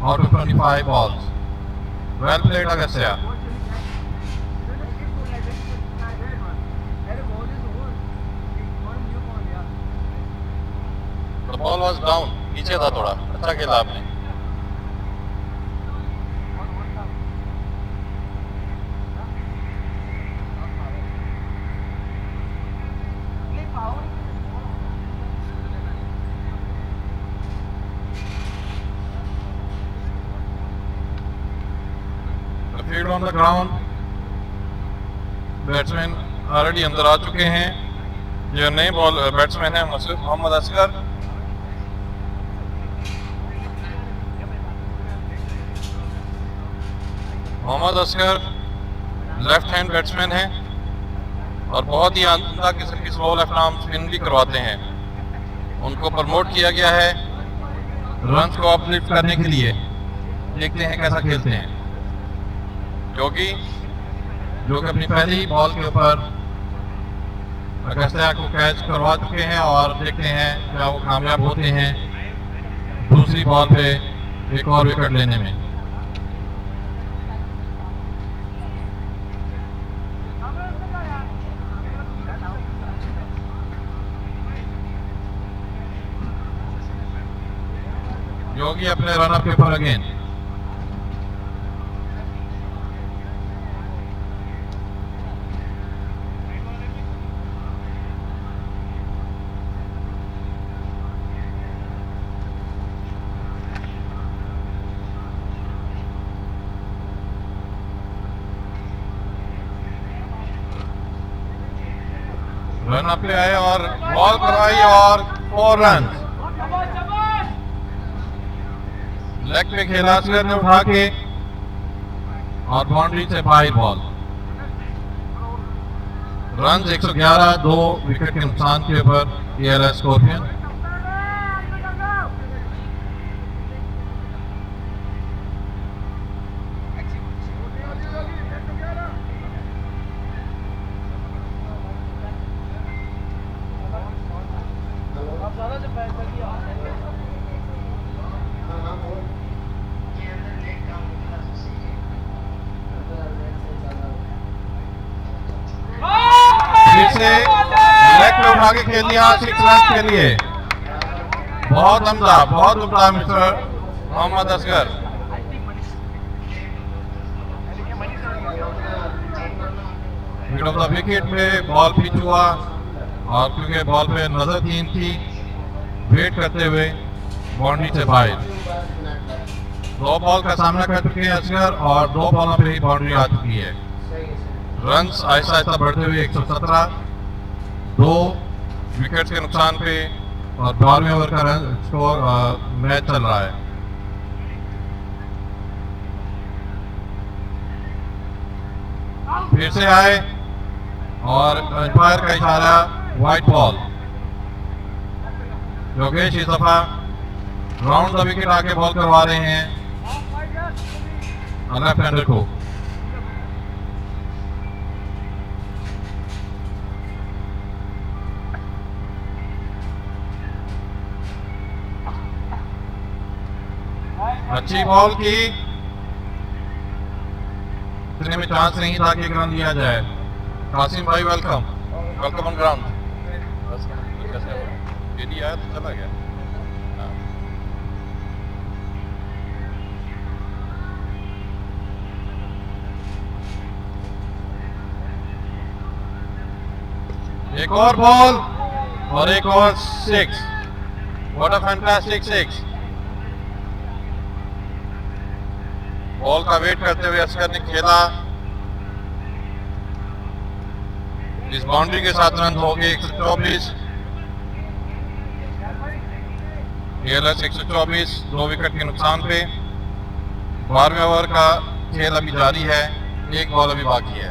Speaker 3: out of 25 balls. Well played, Agastya. The ball was down. नीचे था थोड़ा, अच्छा खेला आपने। Field on the ground, batsman already अंदर आ चुके हैं। जो नए बॉल बैट्समैन है Mohammad Asghar. Mohammad Asghar left hand batsman है और बहुत ही आंदा किस्म की स्लो लेफ्ट आर्म स्पिन भी करवाते हैं। उनको प्रमोट किया गया है रन्स को अपलिफ्ट करने के लिए। देखते हैं कैसा खेलते हैं, क्योंकि जो कि अपनी पहली बॉल के ऊपर अगस्त्या को कैच करवा चुके हैं और देखते हैं क्या वो कामयाब होते हैं दूसरी बॉल पे एक और विकेट लेने में। योगी अपने रनअप के ऊपर अगेन। रन अप पे आए और बॉल करवाई और 4 रन। लेग पे खेला असगर ने उठा के और बाउंड्री से बाहर बॉल। रन 111, 2 विकेट के नुकसान के ऊपर एलएस स्कॉर्पियन। लेग पे उठा के खेल लिया 6 रन के लिए। बहुत उम्दा mister Mohammad Asghar. Mid off the wicket पे बॉल पिच हुआ और क्योंकि बॉल पे नजर तीन थी, वेट करते हुए बाउंड्री से बाहर। 2 बॉल का सामना कर चुके हैं असगर और 2 बॉलों पे ही बाउंड्री आ चुकी है। रन्स आहिस्ता आहिस्ता बढ़ते हुए 117, 2 विकेट्स के नुकसान पे और 12वें ओवर का रन स्कोर मैच चल रहा है। फिर से आए और अंपायर का इशारा व्हाइट बॉल। योगेश इस दफा राउंड द विकेट आके बॉल करवा रहे हैं लेफ्ट हैंडर को। अच्छी बॉल की, इतने में चांस नहीं था कि एक रन दिया जाए। कासिम भाई वेलकम ऑन ग्राउंड। आया तो चला गया। एक और बॉल और एक और 6। What a fantastic 6। बॉल का वेट करते हुए असगर ने खेला। इस बाउंड्री के साथ रन हो गए 124। एएलएस 124, 2 विकेट के नुकसान पे। 12वें ओवर का खेल अभी जारी है, 1 बॉल अभी बाकी है।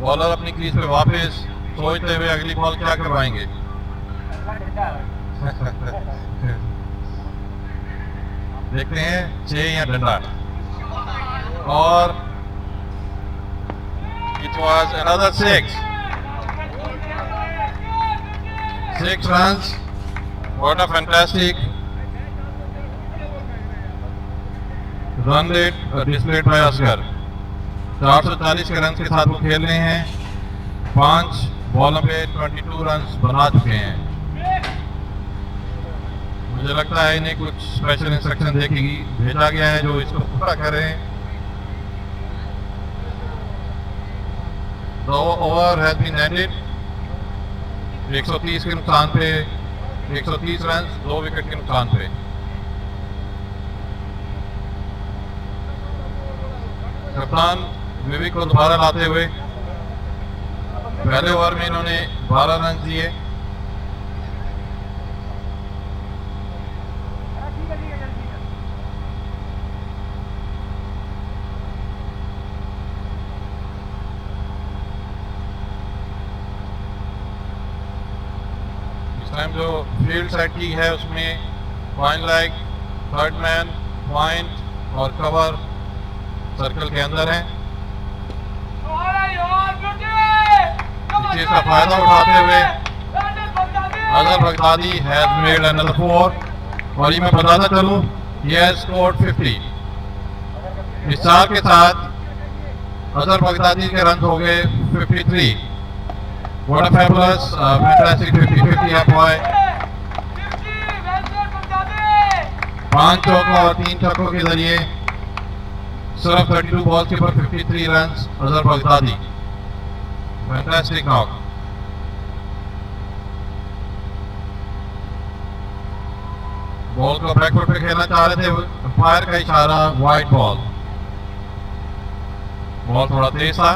Speaker 3: बॉलर अपनी क्रीज पे वापस सोचते हुए अगली बॉल क्या करवाएंगे। देखते हैं 6 या डंडा। और it was another 6 runs. What a fantastic run rate displayed by Asghar। 440 के रन के साथ वो खेल रहे हैं। 5 बॉलों पे 22 रन बना चुके हैं। मुझे लगता है इन्हें कुछ स्पेशल इंस्ट्रक्शन भेजा गया है जो इसको पूरा करें। The over has been ended। 130 के नुकसान पे 130 रन, 2 विकेट के नुकसान पे। कप्तान विविक को दोबारा लाते हुए पहले ओवर में इन्होंने 12 रन दिए। टाइम जो फील्ड सेट की है उसमें point leg, third man, point और कवर सर्कल के अंदर है। इस चीज का फायदा उठाते हुए Azhar Baghdadi has made another 4। और ये मैं बताता चलूं, ये हैज स्कोर्ड 50। इस 4 के साथ अजहर बगदादी के रन हो गए 53। What a fabulous, fantastic 50-50 up boy। 5 चौकों और 3 छक्कों के जरिए सिर्फ 32 बॉल्स के ऊपर 53 run Azhar Baghdadi. Fantastic knock. Ball को बैकवर्ड पे खेलना चाह रहे थे, अंपायर का इशारा वाइड बॉल। बॉल थोड़ा तेज था।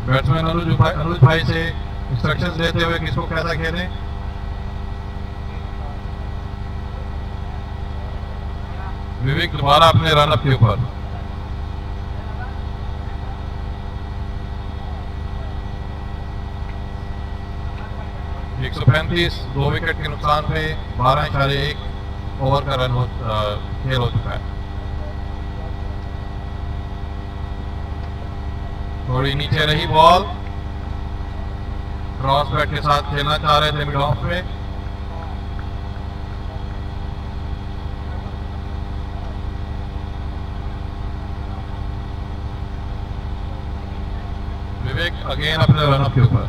Speaker 3: बैट्समैन अनुज भाई से इंस्ट्रक्शंस लेते हुए किसको कैसा खेलें। विवेक दोबारा अपने रन अप के ऊपर। एक 135, 2 विकेट के नुकसान पे 12.1 ओवर का खेल हो चुका है। थोड़ी नीचे रही बॉल, क्रॉस बैट के साथ खेलना चाह रहे थे मिड ऑफ में। अगेन अपने रनअप के ऊपर।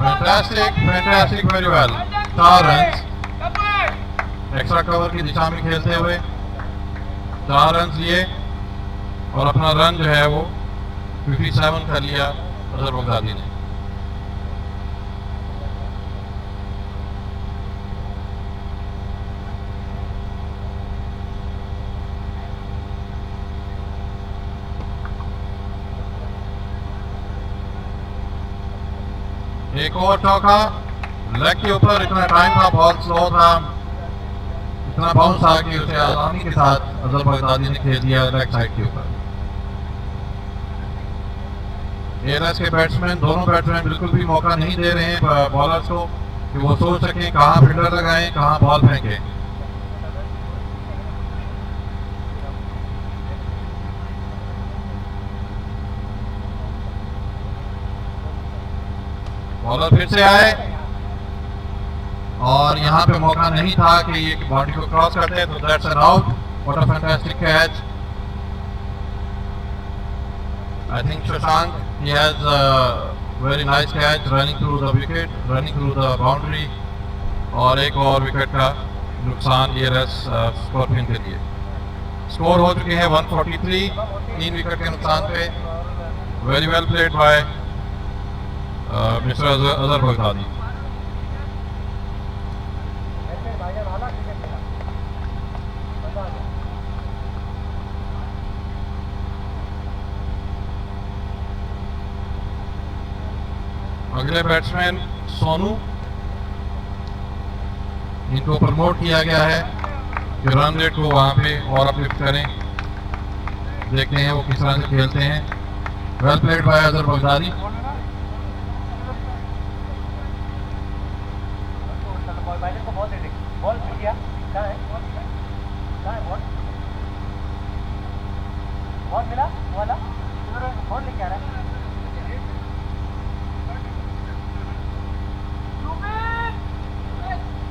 Speaker 3: Fantastic very well. 4 run extra cover की दिशा में खेलते हुए 4 रन लिए और अपना रन जो है वो 57 कर लिया अजहर बगदादी ने। एक और चौका लेग के ऊपर। इतना टाइम था, बॉल स्लो था, इतना बाउंस आ कि उसे आसानी के साथ अजहर बगदादी ने खेल दिया लेग साइड के ऊपर। एएलएस के बैट्समैन, दोनों बैट्समैन बिल्कुल भी मौका नहीं दे रहे हैं बॉलर्स को कि वो सोच सकें कहाँ फील्डर लगाएं, कहाँ बॉल फेंकें। बॉलर फिर से आए और यहाँ पे मौका नहीं था कि ये बाउंड्री को क्रॉस करते, तो that's an out. What a fantastic catch. I think Shashank, he has a very nice catch running through the wicket, running through the boundary, और एक और विकेट का नुकसान एएलएस स्कॉर्पियन के लिए। स्कोर हो चुके हैं 143, 3 विकेट के नुकसान पे। Very well played bye mister Azhar Baghdadi. अगले बैट्समैन सोनू, इनको प्रमोट किया गया है कि रन रेट को वहां पे और अपलिफ्ट करें। देखते हैं वो किस तरह से खेलते हैं। Well played by Azhar Baghdadi.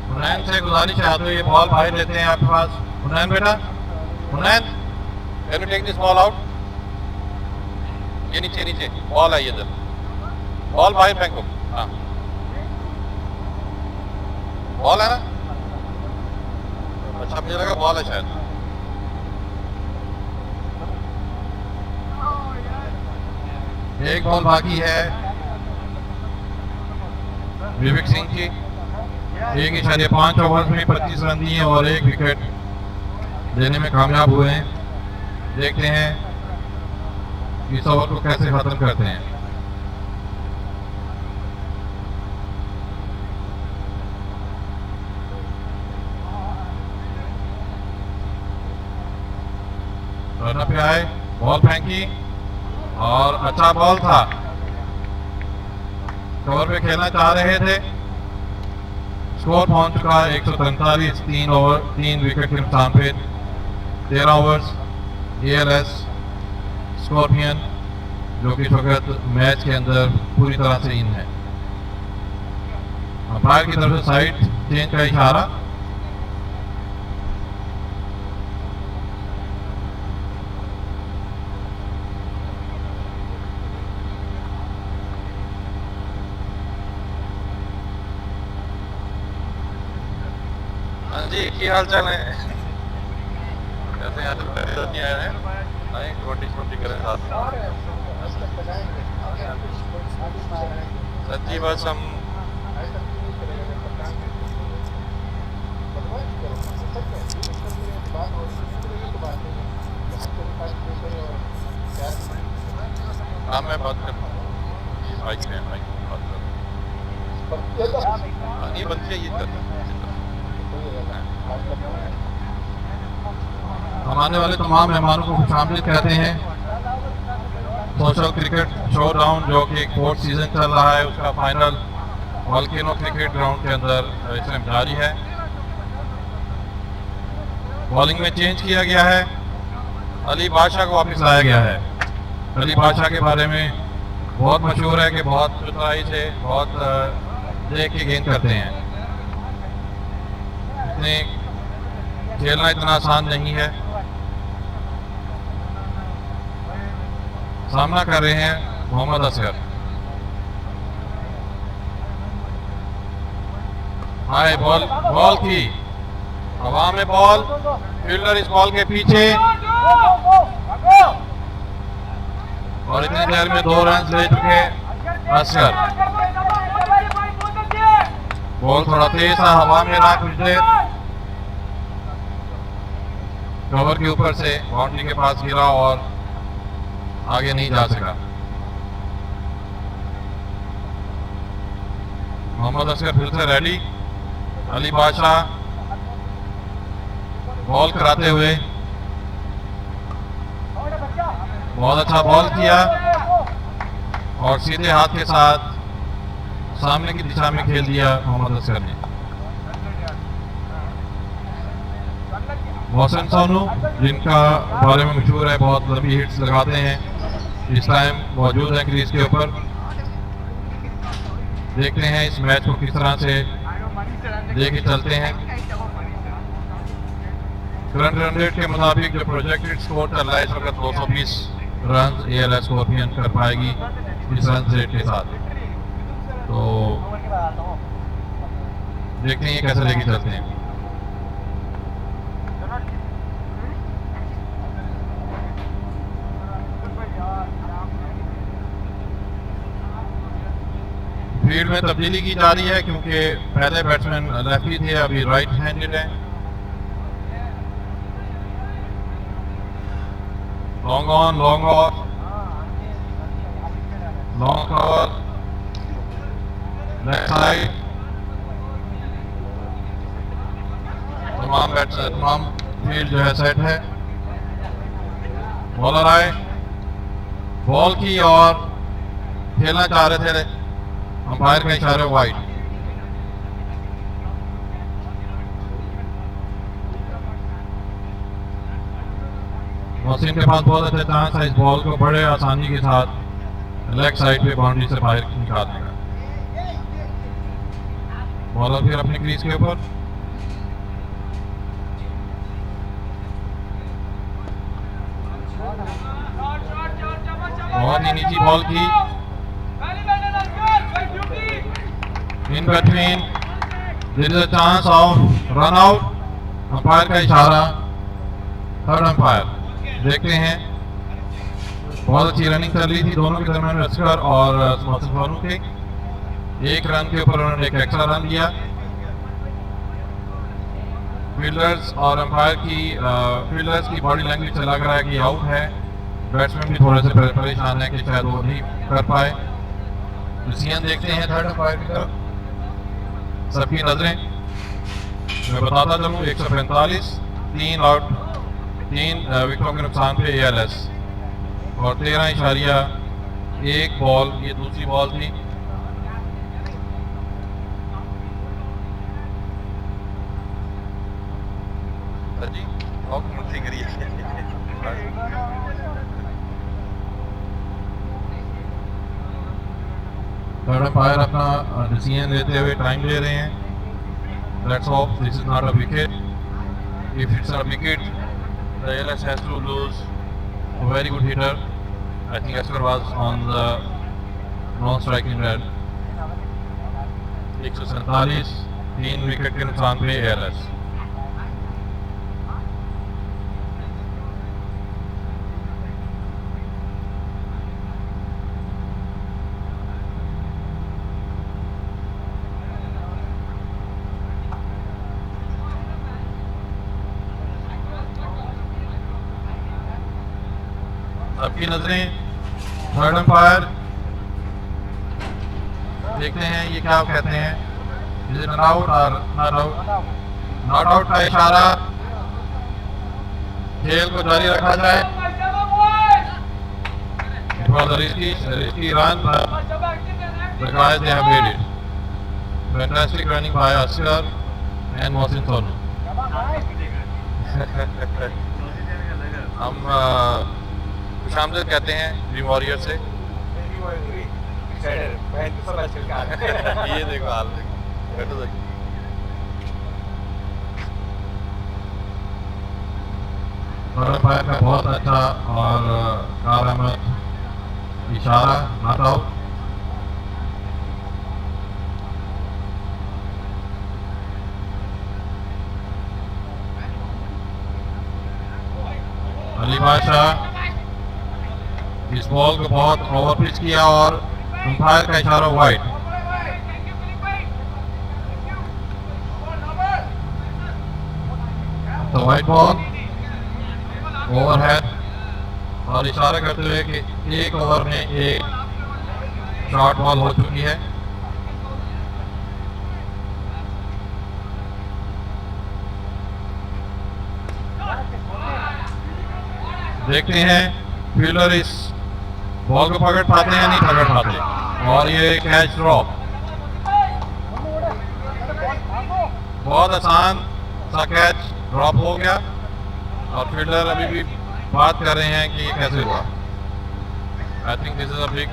Speaker 3: Hunain से गुजारिश है तो ये बॉल बाहर लेते हैं आपके पास। हुनैन बेटा, Hunain can you take this ball out. ये नीचे नीचे बॉल आई इधर, बॉल बाहर फेंको। हाँ बॉल है ना, अच्छा मुझे लगा बॉल है शायद। एक बॉल बाकी है विवेक सिंह की। 1.5 ओवर में 25 रन दिए और 1 विकेट देने में कामयाब हुए हैं। देखते हैं इस ओवर को कैसे खत्म करते हैं। रन पे आए, बॉल फेंकी और अच्छा बॉल था। कवर पे खेलना चाह रहे थे। स्कोर पहुंच चुका है 143, 3 विकेट के नुकसान पे। 13 ओवर्स एएलएस स्कॉर्पियन जो कि इस वक्त मैच के अंदर पूरी तरह से इन है। अंपायर की तरफ से साइड चेंज का इशारा। जी की हाल चाल है, कैसे यहाँ नहीं आए हैं? नहीं छोटी करें साथ। सच्ची बस हम हाँ मैं बात कर रहा हूँ माइक में बात कर रहा हूँ। ये बंद ये हम आने वाले तमाम मेहमानों को खुशामदीद कहते हैं। सोशल क्रिकेट शो डाउन जो कि 4th सीजन चल रहा है, उसका फाइनल वॉल्केनो क्रिकेट ग्राउंड के अंदर इस टाइम जारी है। बॉलिंग में चेंज किया गया है, अली बादशाह को वापस लाया गया है। अली बादशाह के बारे में बहुत मशहूर है कि बहुत चतुराई से बहुत देख के गेंद करते हैं। इतने खेलना इतना आसान नहीं है। सामना कर रहे हैं मोहम्मद असगर। हाय बॉल, बॉल की हवा में बॉल, फील्डर इस बॉल के पीछे और इतनी देर में 2 रन ले चुके असगर। बॉल थोड़ा तेज था, हवा में रहा कुछ देर, कवर के ऊपर से बाउंड्री के पास गिरा और आगे नहीं जा सका। मोहम्मद असगर फिर से रेडी। अली बादशाह बॉल कराते हुए, बहुत अच्छा बॉल किया और सीधे हाथ के साथ सामने की दिशा में खेल दिया मोहम्मद असगर ने। मोहसिन सोनू, जिनका बारे में मशहूर है बहुत लंबी हिट्स लगाते हैं, इस टाइम मौजूद है क्रीज के ऊपर। देखते हैं इस मैच को किस तरह से लेके चलते हैं। करंट रन रेट के मुताबिक जो प्रोजेक्टेड स्कोर चल रहा है इस वक्त 220 रन ALS स्कॉर्पियन कर पाएगी इस रन रेट के साथ। तो देखते हैं कैसे लेके चलते हैं। फील्ड में तब्दीली की जा रही है क्योंकि पहले बैट्समैन लेफ्टी थे, अभी राइट हैंडेड है। Long on, long off, long cover, left side. तमाम फील्ड जो है सेट है। बॉलर आए, बॉल की और खेलना चाह रहे थे, अंपायर का इशारा वाइड। मोहसिन के पास बहुत अच्छा चांस है इस बॉल को बड़े आसानी के साथ लेग साइड पे बाउंड्री से बाहर निकालने का। बॉलर फिर अपने क्रीज के ऊपर, बहुत ही नीची बॉल की, in between, there is a chance of run out. Umpire का इशारा, थर्ड अंपायर। देखते हैं, बहुत अच्छी रनिंग चल रही थी दोनों के दरमियान, असगर और मोहसिन सोनू के। 1 रन के ऊपर उन्होंने एक एक्स्ट्रा रन लिया। फील्डर्स और अंपायर की फील्डर्स की बॉडी लैंग्वेज से लग रहा है कि आउट है। बैट्समैन भी थोड़े से परेशान है कि शायद वो नहीं कर पाए। डिसीजन देखते हैं थर्ड अंपायर की तरफ। सबकी नजरें, मैं बताता चलूँ, 145, 3 आउट, 3 विकेटों के नुकसान पे ALS और 13.1 बॉल, ये दूसरी बॉल थी। जी थर्ड अंपायर अपना डिसीजन लेते हुए टाइम ले रहे हैं। Let's hope this is not a wicket. If it's a wicket, the ALS has to lose a very good hitter. I think Asgar was on the non-striking red. 147, 3 wicket के नुकसान पे ALS। सबकी नजरें third umpire, देखते हैं ये क्या कहते हैं। इज इट आउट और नॉट आउट? नॉट आउट का इशारा, खेल को जारी रखा जाए। It was a risky run, but the guys they have made it. Fantastic running by Asgar and Mohsin Sonu. हम खुशामदीद कहते हैं ड्रीम वॉरियर से। ये देखो हाल देखो। अंपायर का बहुत अच्छा और कारामद इशारा, नॉट आउट। अली बादशाह इस बॉल को बहुत ओवर पिच किया और अंपायर का इशारा वाइड। तो वाइड बॉल ओवरहेड और इशारा करते हुए कि एक ओवर में एक शॉर्ट बॉल हो चुकी है। देखते हैं फील्डर इस बॉल को पकड़ पाते हैं या नहीं पकड़ पाते। और ये कैच ड्रॉप, बहुत आसान सा कैच ड्रॉप हो गया और फील्डर अभी भी बात कर रहे हैं कि ये कैसे हुआ। I think this is a big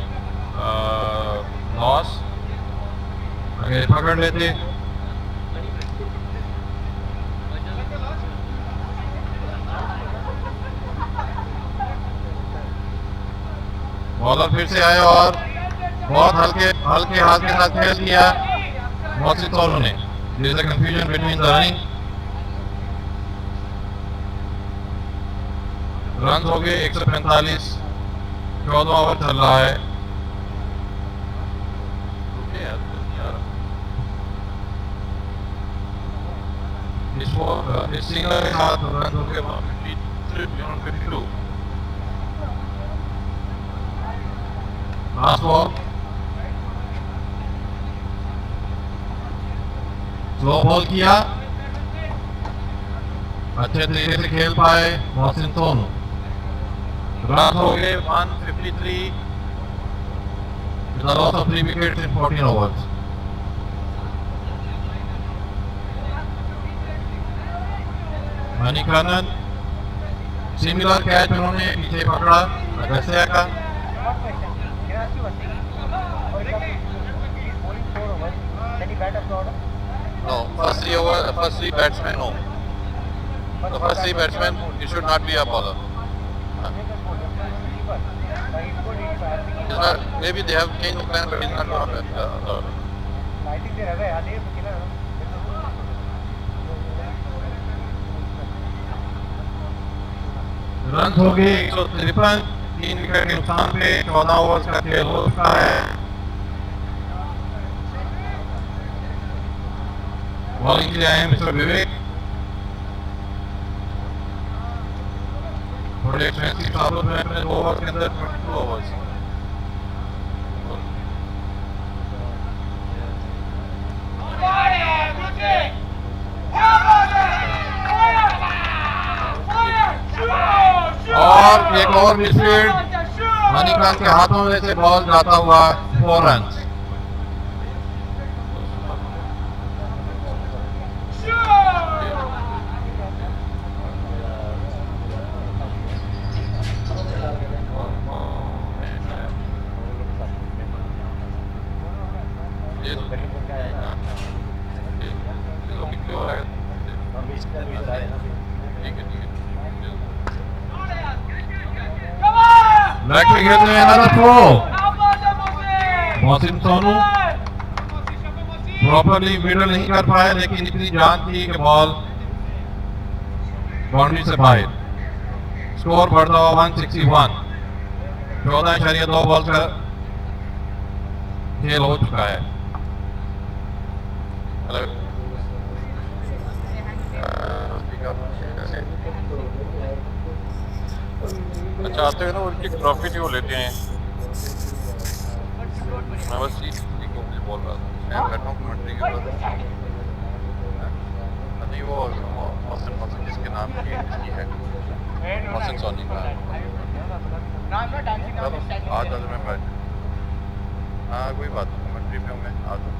Speaker 3: loss. अगर पकड़ लेते बॉलर फिर से आए और बहुत हल्के हाथ के साथ खेल दिया मोहसिन सोनू ने। There is a confusion between the running. Run हो गए 145, 14वां ओवर चल रहा है। इस सिंगल के साथ रन हो गए 152। लास्ट बॉल स्लो बॉल किया, अच्छे तरीके से खेल पाए मोहसिन सोनू। रन हो गए 153 with a loss of 3 wickets in 14 overs. Manikarnan similar catch उन्होंने पीछे पकड़ा अगस्त्या का।
Speaker 6: No, first three batsmen, no. The first three batsmen, it should not be a bowler. Maybe they have changed the plan, but he's not going to
Speaker 1: I think they're away. Are they looking at
Speaker 3: run हो गए 153, 3 wicket के नुकसान पे 14 over का खेल हो चुका है। बॉलिंग के लिए आए मिस्टर विवेक। थोड़े एक्सपेंसिव सालों में अपने 2 ओवर के अंदर 22 ओवर्स। और एक और मिडफील्ड मणिकांत के हाथों में से बॉल जाता हुआ 4 run. Mohsin Sonu properly middle नहीं कर पाए, लेकिन इतनी जान थी कि बॉल बाउंड्री से बाहर। स्कोर बढ़ता हुआ 161। 14.2 बॉल का खेल हो चुका है।
Speaker 6: अच्छा आते हैं ना, उनकी ट्रॉफी थी वो लेते हैं। मैं बस इसी को बोल रहा था, मैं बैठा हूँ कमेंट्री के बाद। नहीं वो मोहसिन जिसके नाम की है मोहसिन सोनी का। आज मैं बैठ, हाँ कोई बात नहीं, कमेंट्री पे हूँ मैं, आ जाओ।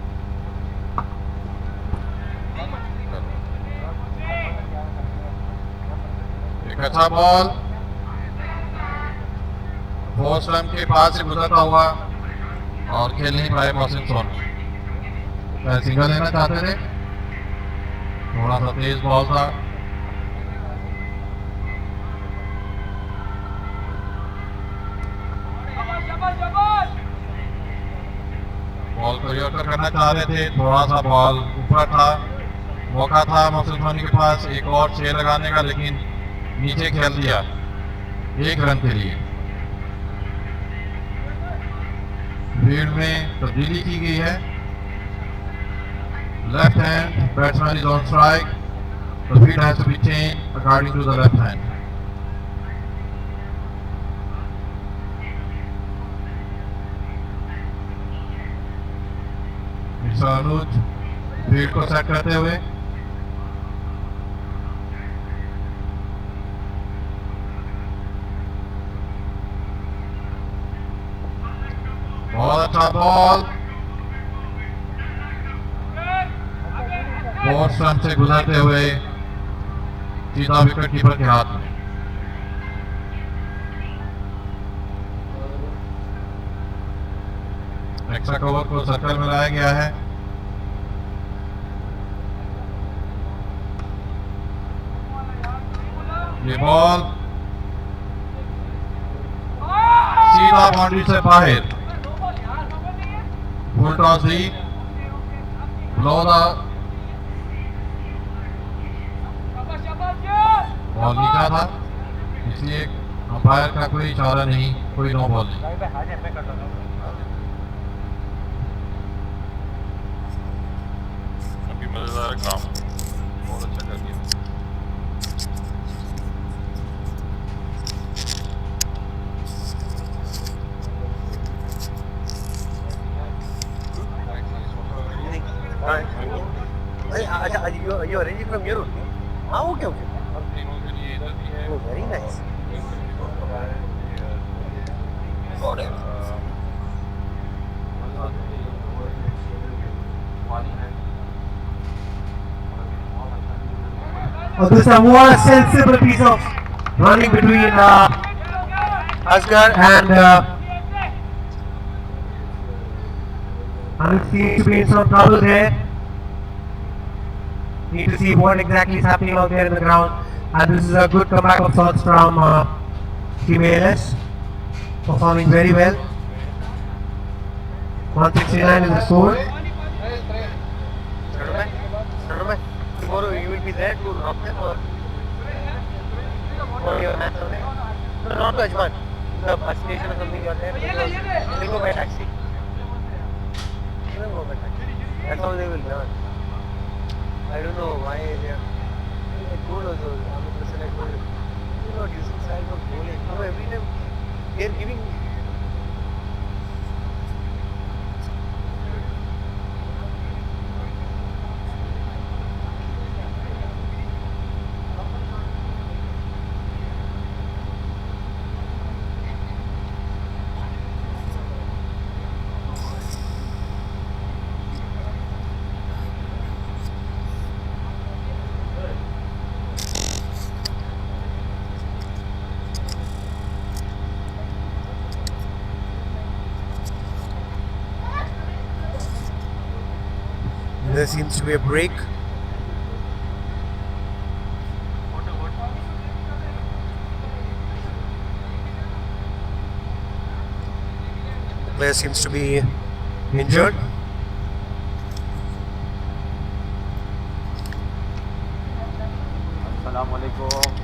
Speaker 3: एक अच्छा बॉल फोर्थ स्टंप के पास से गुजरता हुआ और खेल नहीं पाए मोहसिन सोनू। सिंगल लेना चाहते थे, थोड़ा सा तेज बॉल था। बॉल को रिवर्टर करना चाह रहे थे, थोड़ा सा बॉल ऊपर था, मौका था मकसूद धोनी के पास एक और 6 लगाने का, लेकिन नीचे खेल दिया 1 रन के लिए। फील्ड में तब्दीली की गई है। Left hand batsman is on strike, the field has to be changed according to the left hand. Mister Anuj field को सेट करते हुए, बहुत अच्छा बॉल, 4 स्टंप से गुजरते हुए सीधा विकेट कीपर के हाथ में। एक्स्ट्रा कवर को सर्कल में लाया गया है। ये बॉल सीधा बाउंड्री से बाहर, फुल टॉस ही बॉल नीचा था, इसलिए अंपायर का कोई इशारा नहीं, कोई नो बॉल नहीं।
Speaker 6: अभी मजेदार काम, बहुत अच्छा कर दिया।
Speaker 1: अच्छा, you arranging from your room? हाँ, okay, okay. Oh, very nice. Got it.
Speaker 2: Oh, this is what a sensible piece of running between Asghar and Anuj seems to be in some trouble there. Need to see what exactly is happening out there in the ground. And this is a good comeback of sorts from Team ALS, performing very well. 169 is the score.
Speaker 1: Tomorrow you will be there to knock them or your match on there? No, not to Ajman. The bus station or something you are there. They'll go by taxi. They'll go by taxi. That's how they will learn. I don't know why they are. I told also, I'm the person I told you. You're not using side of bowling. You know, every time they are giving.
Speaker 2: There seems to be a break. The player seems to be injured.
Speaker 1: Assalamualaikum.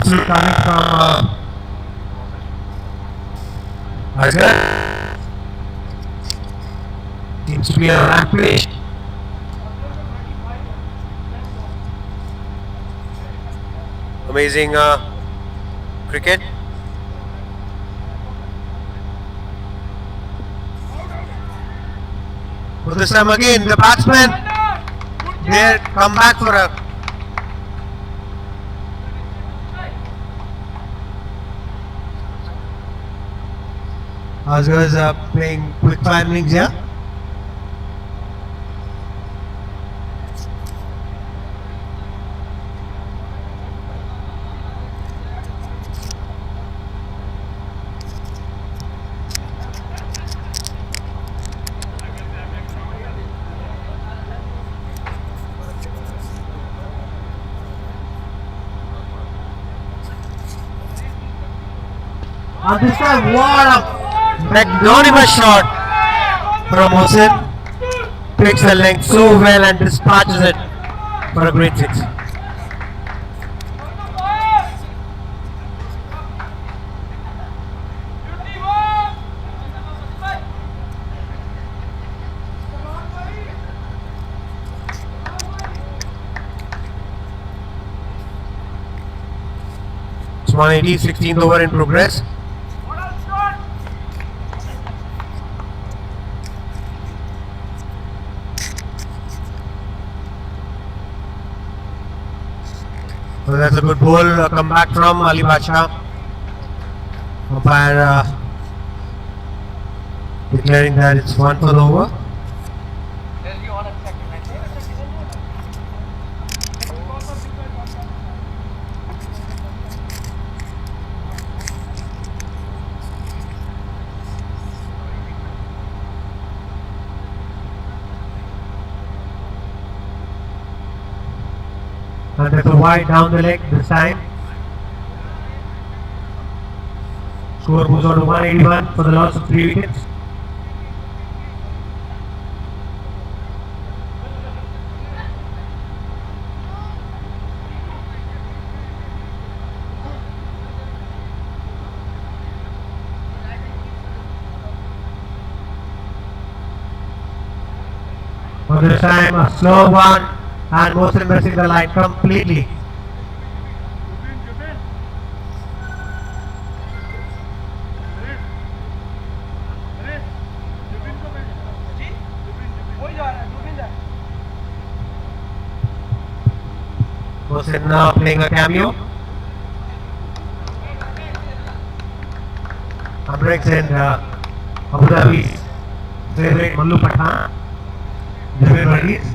Speaker 2: pursuit coming from Asghar. Seems to be a rampage.
Speaker 1: Amazing cricket. So this time again, the batsmen, they come back for a Asghar is playing quick fire innings here.
Speaker 2: And this time, what a
Speaker 1: Magnanimous shot from Mohsin. Picks the length so well and dispatches it for a great six. It's 180, 16th over in progress. So that's a good ball comeback from Ali Bacha. Umpire declaring that it's one for the over.
Speaker 2: And that's a wide down the leg this time. Score moves on to 181 for the loss of 3 wickets. For this time, a slow one. And Mohsin missing the line completely.
Speaker 1: Mohsin now playing a cameo. Brings in Abu Dhabi's favorite Mallu Pathan, Javed Varghese.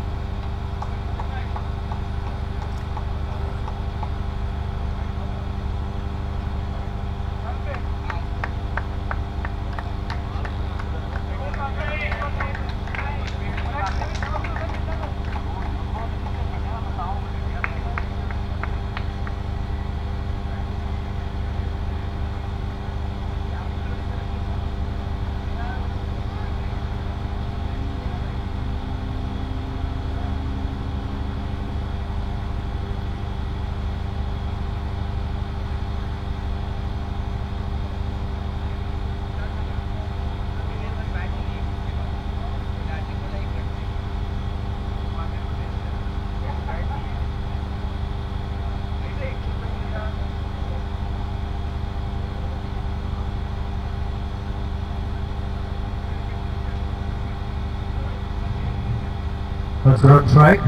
Speaker 2: That's good strike.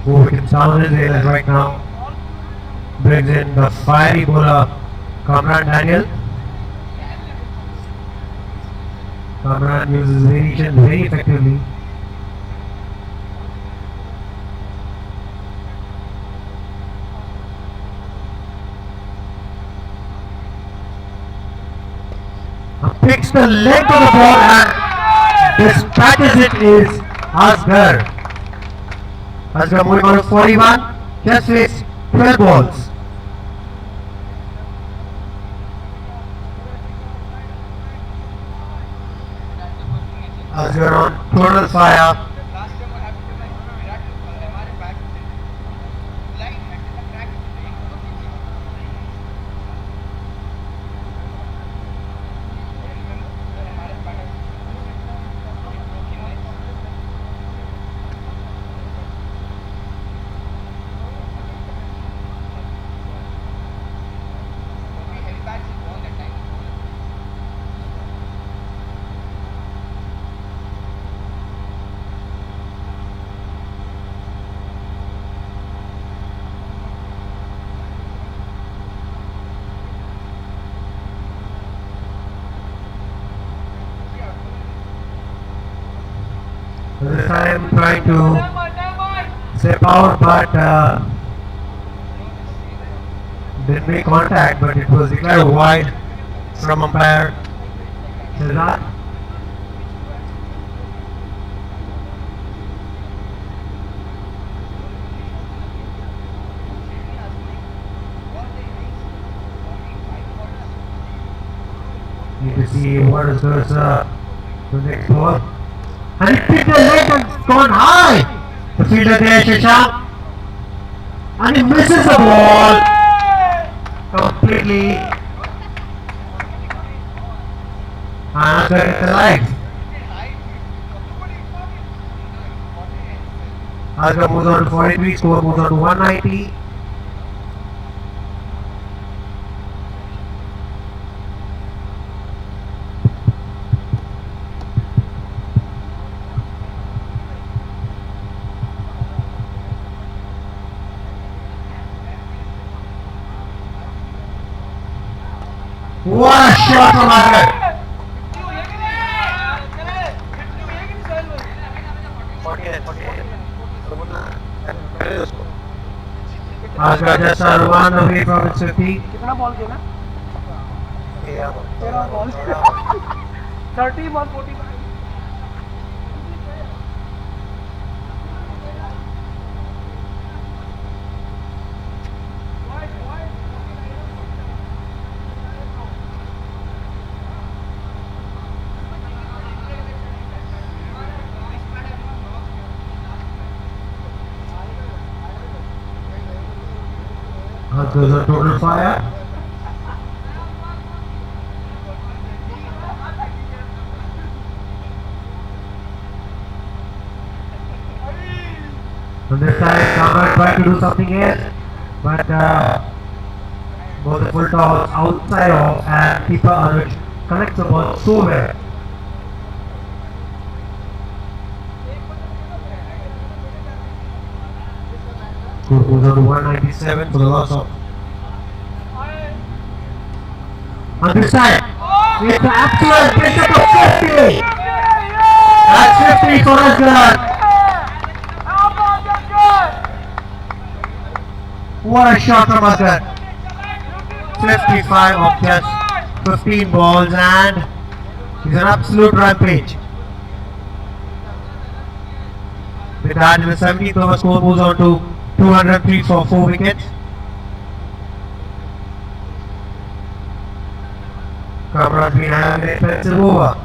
Speaker 2: Who we can sound his ears right now. Brings in the fiery bowler Kamran Daniel. Kamran uses variation very effectively. Picks the leg of the ball and dispatches it is Asghar. Asghar moving on to 41, just faced 12 balls. Asgar on total fire. This time trying to step out, but didn't make contact, but it was declared wide from umpire Cesar. Need to see what is the next ball. And he picked the leg and gone high. The fielder there, Shashank. And he misses the ball completely. And hits the leg. Asgar moves on to 43, score moves on to 190. What a shot from Asgar!
Speaker 1: 48.
Speaker 2: Asgar just one away from its 50.
Speaker 7: कितना ball खेला?
Speaker 1: Yeah.
Speaker 7: 13 ball 30 ball 45
Speaker 2: Asgar's on total fire. On this side, Kamran tried to do something else, but was a full toss outside of, and keeper Anuj collects the ball so well. Score goes on to 197 for the loss of. On this side, it's an absolute pickup of 50. That's 50 for Asgar. What a shot from Asgar. 55 of just 15 balls, and he's an absolute rampage. With that, in the 17th over, score moves on to 203 for 4 wickets. Kamran's been having an expensive over.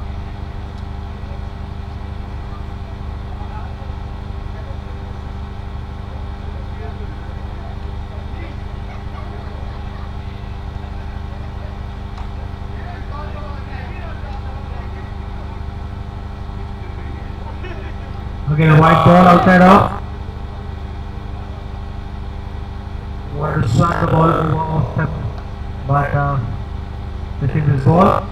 Speaker 2: Again, a white ball outside off. Wanted to swat the ball over off step, but this is his ball.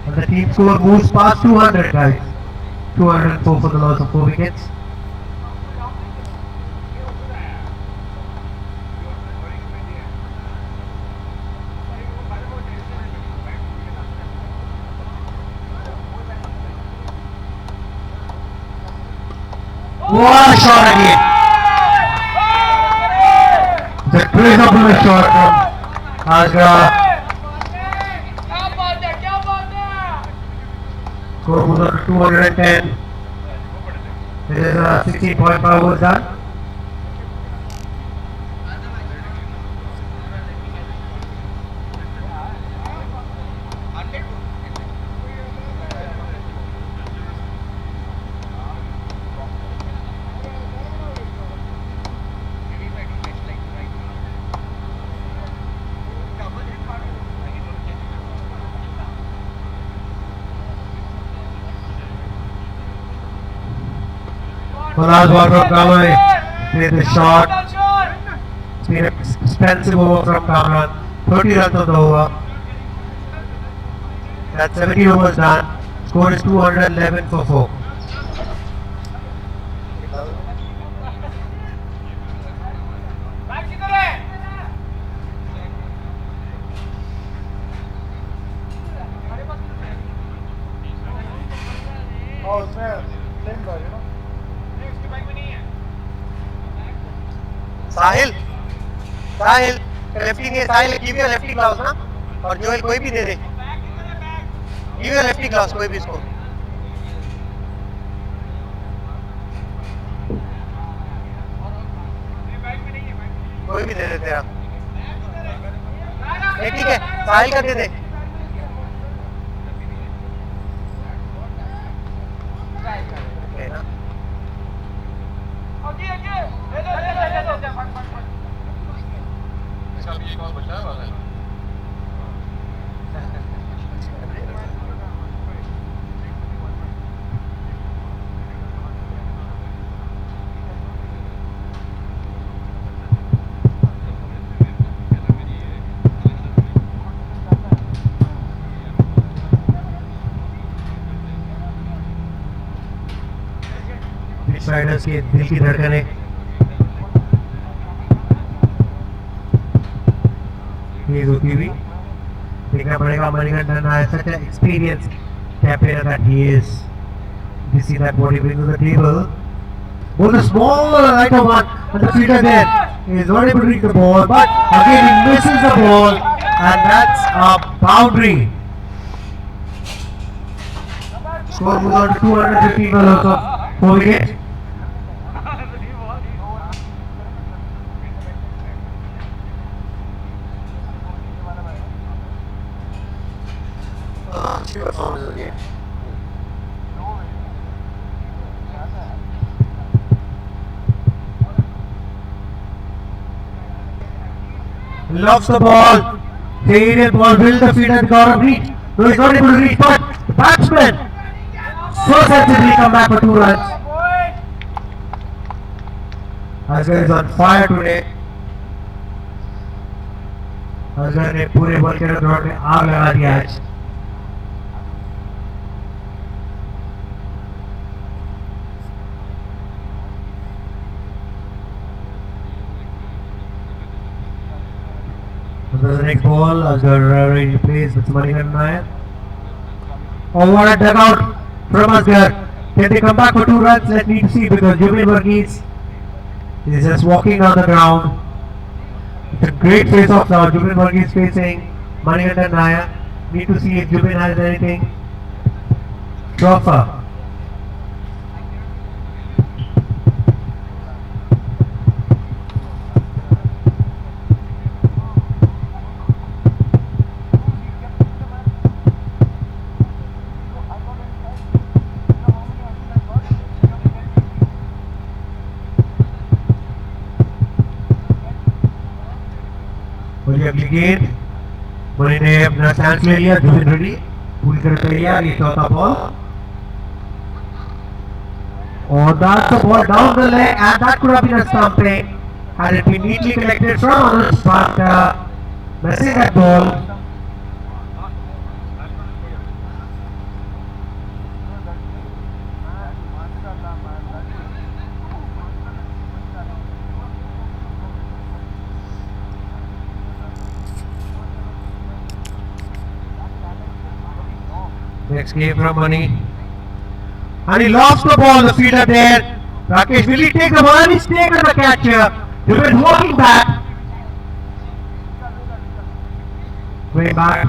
Speaker 2: And the team score moves past 200, guys. 204 for the loss of 4 wickets. What a shot again! The crazy shot from Asgar. Score moves on to 210. This is 16.5 overs done. The last ball from Kamai. Played the shot. It's been an expensive over from Kamran. 30 runs on the over. That's 70 overs done. Score is 211 for 4.
Speaker 7: Oh, same guy, you know.
Speaker 1: Sahil Sahil lefty नहीं है Sahil give you lefty glass ना और Joel कोई भी दे दे give you lefty glass कोई भी इसको कोई भी दे दे तेरा ठीक है साहिल का दे दे ना
Speaker 3: इसका भी एक और बचा है वाला है
Speaker 2: Riders के दिल की धड़कनें तेज होती हुई देखना पड़ेगा मणिकंठन has such an experienced captain that he is. You see that what he brings to the table. Both a small lighter one and the fielder there he is not able to reach the ball, but again he misses the ball and that's a boundary. Score moves on to 215 runs of 4 wickets. Lofts the ball. The aerial ball will the fielder Gaurav reach. No, he's not able to reach, but the batsman so sensibly come back for 2 runs. Asghar is on fire today. Asghar ने पूरे ball के दौर में आग लगा दिया आज. The next ball, Asghar ready plays with Malikan Nair. Oh, what a dugout from Asghar. Can they come back for 2 runs? Let's need to see because Jubil Varghese is just walking down the ground. It's a great face off now. Jubil Varghese facing Manikandan Nair. Need to see if Jubil has anything to offer. अगली गेंद मणि ने अपना chance ले लिया. जुबिन रेड्डी पूरी तरह तैयार. ये चौथा बॉल और that's the ball down the leg and that could have been a stumping had it been neatly collected from Anuj, but missing that ball. Next game from Mani. And he lost the ball, the fielder there. Rakesh, will he take the ball? And he's taken the catch here. He's been walking back. Way back.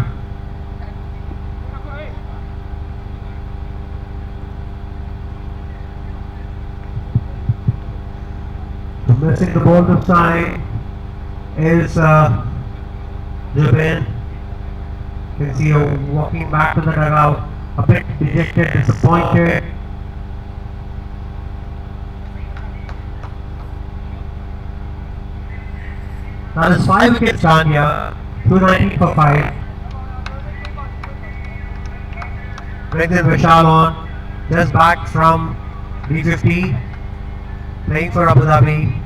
Speaker 2: missing the ball this time is Jabin. You can see walking back to the dugout, a bit dejected, disappointed. Now there's 5 wickets down here, 290 for 5. Brings in Vishal on, just back from B50, playing for Abu Dhabi.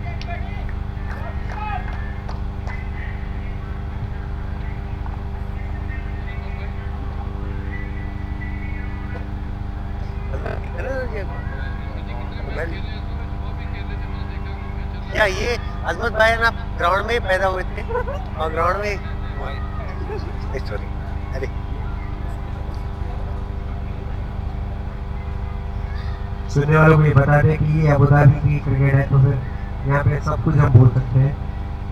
Speaker 1: क्या ये अजमत भाई ना ground में ही पैदा हुए थे और ground में सॉरी अरे
Speaker 2: सुनने वालों को ये बता दें कि ये अबू धाबी की क्रिकेट है, तो फिर यहाँ पे सब कुछ हम बोल सकते हैं।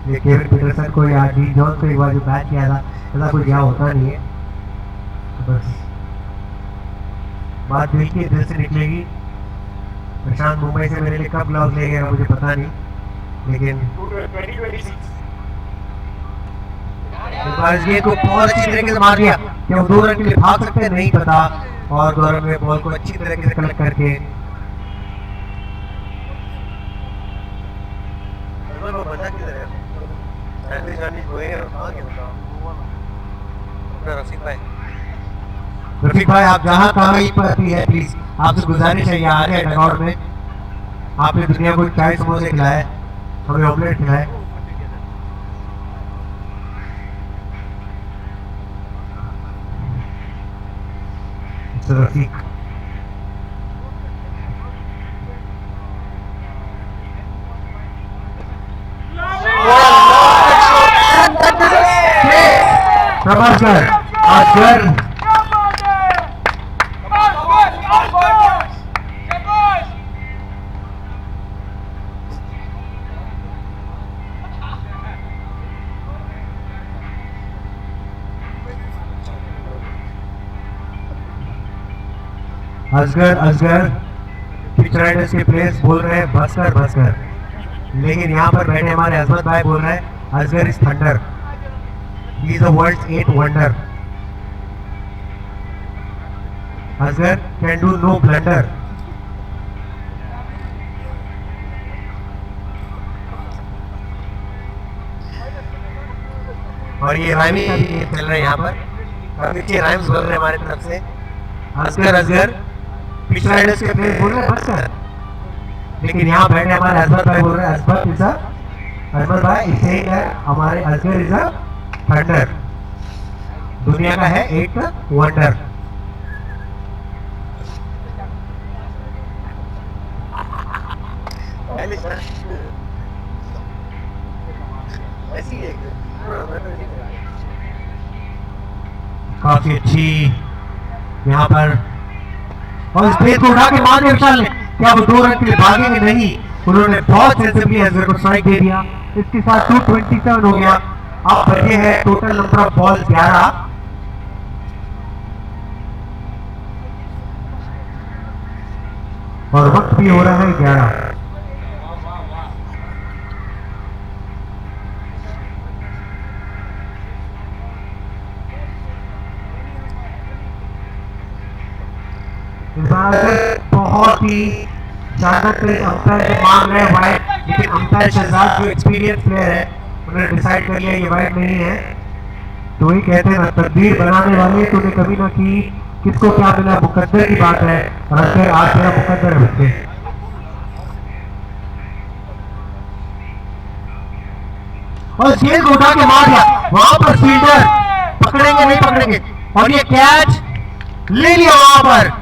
Speaker 2: ये केविन पीटरसन को या डीन जॉन्स को एक बार जो बैट किया था, ऐसा कुछ यहाँ होता नहीं है। तो बस बात दिल की दिल से निकलेगी। प्रशांत मुंबई से मेरे लिए कब ग्लव्स ले गया मुझे पता नहीं, लेकिन ये को बहुत अच्छी तरीके से मार दिया। क्या वो 2 रन के लिए भाग सकते हैं नहीं पता, और गौरव ने बॉल को अच्छी तरीके से कलेक्ट करके रफीक भाई आप जहाँ कहाँ पर भी है प्लीज आपसे गुजारिश है, यहाँ आ जाए डगआउट में। आपने दुनिया को चाय समोसे खिलाए, हमें ऑमलेट खिलाए। रफीक प्रभाकर असगर असगर पिच राइडर्स के प्लेयर्स बोल रहे हैं बसकर बसकर, लेकिन यहाँ पर बैठे हमारे अजमत भाई बोल रहे हैं Asghar is thunder, he is the world's 8th wonder. Asghar can do no blunder. और ये राइमिंग का भी गेम चल रहा है यहाँ पर, काफी अच्छे राइम्स बोल रहे हैं हमारी तरफ से। असगर पिच राइडर्स के प्लेयर्स बोल रहे हैं बसकर, लेकिन यहाँ बैठे हमारे अजमत भाई बोल रहे हैं अजमत भाई इसे हमारे असगर इज अ थंडर, दुनिया का है 8th वंडर। काफी अच्छी यहाँ पर, और इस प्लेस को उठा के मार दिया विशाल ने। क्या वो 2 रन के लिए भागेंगे? नहीं, उन्होंने बहुत सेंसिबली असगर को स्ट्राइक दे दिया। इसके साथ 227 हो गया। अब बचे हैं टोटल नंबर ऑफ बॉल 11, और वक्त भी हो रहा है 11। बहुत ही ज्यादा अंपायर को मांग रहे हैं वाइड, लेकिन अंपायर शहजाद जो एक्सपीरियंस प्लेयर है उन्होंने डिसाइड कर लिया ये वाइड नहीं है। तो वही कहते हैं ना, तकदीर बनाने वाले तूने कभी ना की, किसको क्या मिला मुकद्दर की बात है, और अंपायर आज मेरा मुकद्दर है बच्चे। और गेंद को उठा के मार दिया, वहां पर फील्डर पकड़ेंगे नहीं पकड़ेंगे, और ये कैच ले लिया वहां पर।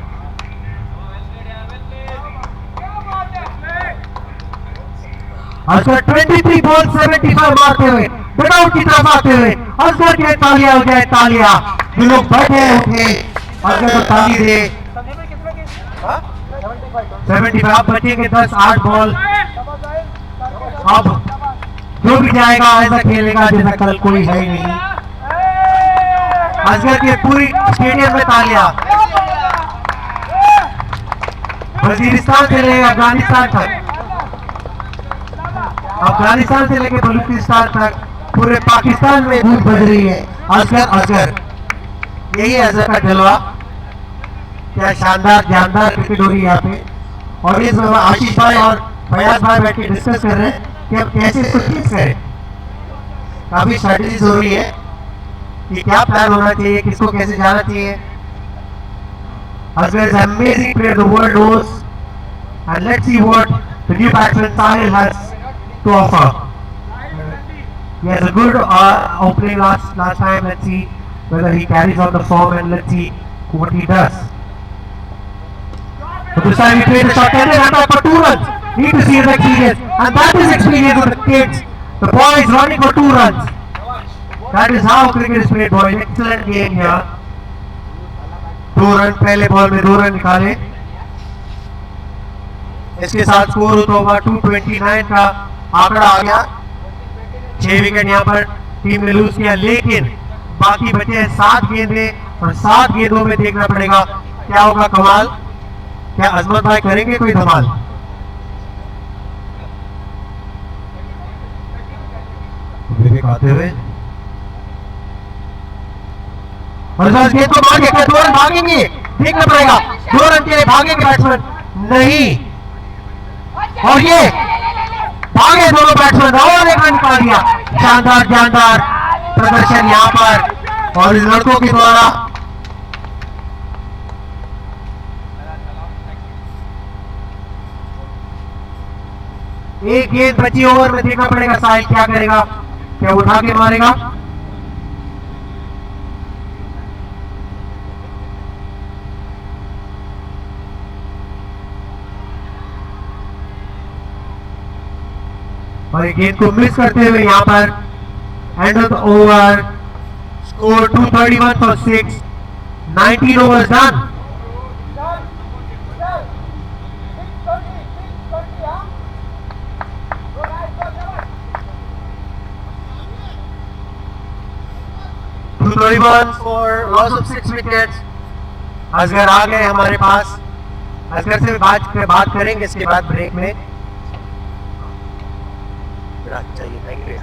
Speaker 2: असगर 23 बॉल 75 मारते हुए डगआउट की तरफ आते हुए असगर के तालियां हो जाए तालियां, जो लोग बैठे उठे असगर को ताली दे। 75 अब बचेंगे 10 8 बॉल। अब जो भी जाएगा ऐसा खेलेगा जैसा कल कोई है ही नहीं। असगर के पूरी स्टेडियम में तालियां, वजीरिस्तान से लेकर अफगानिस्तान तक अफगानिस्तान से लेकर बलूचिस्तान तक पूरे पाकिस्तान में धूप बज रही है। असगर असगर, यही असगर का जलवा। क्या शानदार जानदार क्रिकेट हो रही है यहाँ पे। और इस आशीष भाई और फयाज भाई बैठ के डिस्कस कर रहे हैं कि अब कैसे इसको ठीक करें। काफी स्ट्रेटेजीज हो रही है कि क्या प्लान होना चाहिए, किसको कैसे जाना चाहिए। Asghar is an amazing player the world knows, and let's see what the new batsman Sahil has to offer. He has a good opening last time. Let's see whether he carries on the form, and let's see what he does. So this time he played the shot, can they run back for 2 runs? Need to see his experience, and that is experience of the kids. The boy is running for 2 runs. That is how cricket is played, boys. Excellent game here. 2 run पहले ball में 2 run निकाले। इसके साथ score होगा 229 का आंकड़ा आ गया। 6 wicket यहाँ पर टीम ने लूज किया, लेकिन बाकी बचे हैं 7 गेंदें और 7 गेंदों में देखना पड़ेगा क्या होगा कमाल। क्या अजमत भाई करेंगे कोई धमाल? विवेक आते हुए और बस गेंद को मार के 2 रन भागेंगे, देखना पड़ेगा। 2 रन के लिए भागेंगे बैट्समैन, नहीं। और ये भागे दोनों बैट्समैन और 1 रन निकाल दिया। शानदार जानदार प्रदर्शन यहाँ पर और इन लड़कों के द्वारा। एक गेंद बची ओवर में, देखना पड़ेगा साहिल क्या करेगा। क्या उठा के मारेगा? और गेंद को मिस करते हुए यहाँ पर end of the over, score 231 for 6, 19 overs done. For loss of 6 wickets. Asgar आ गए हमारे पास, असगर से बात करेंगे इसके बाद ब्रेक में। चाहिए, थैंक यू।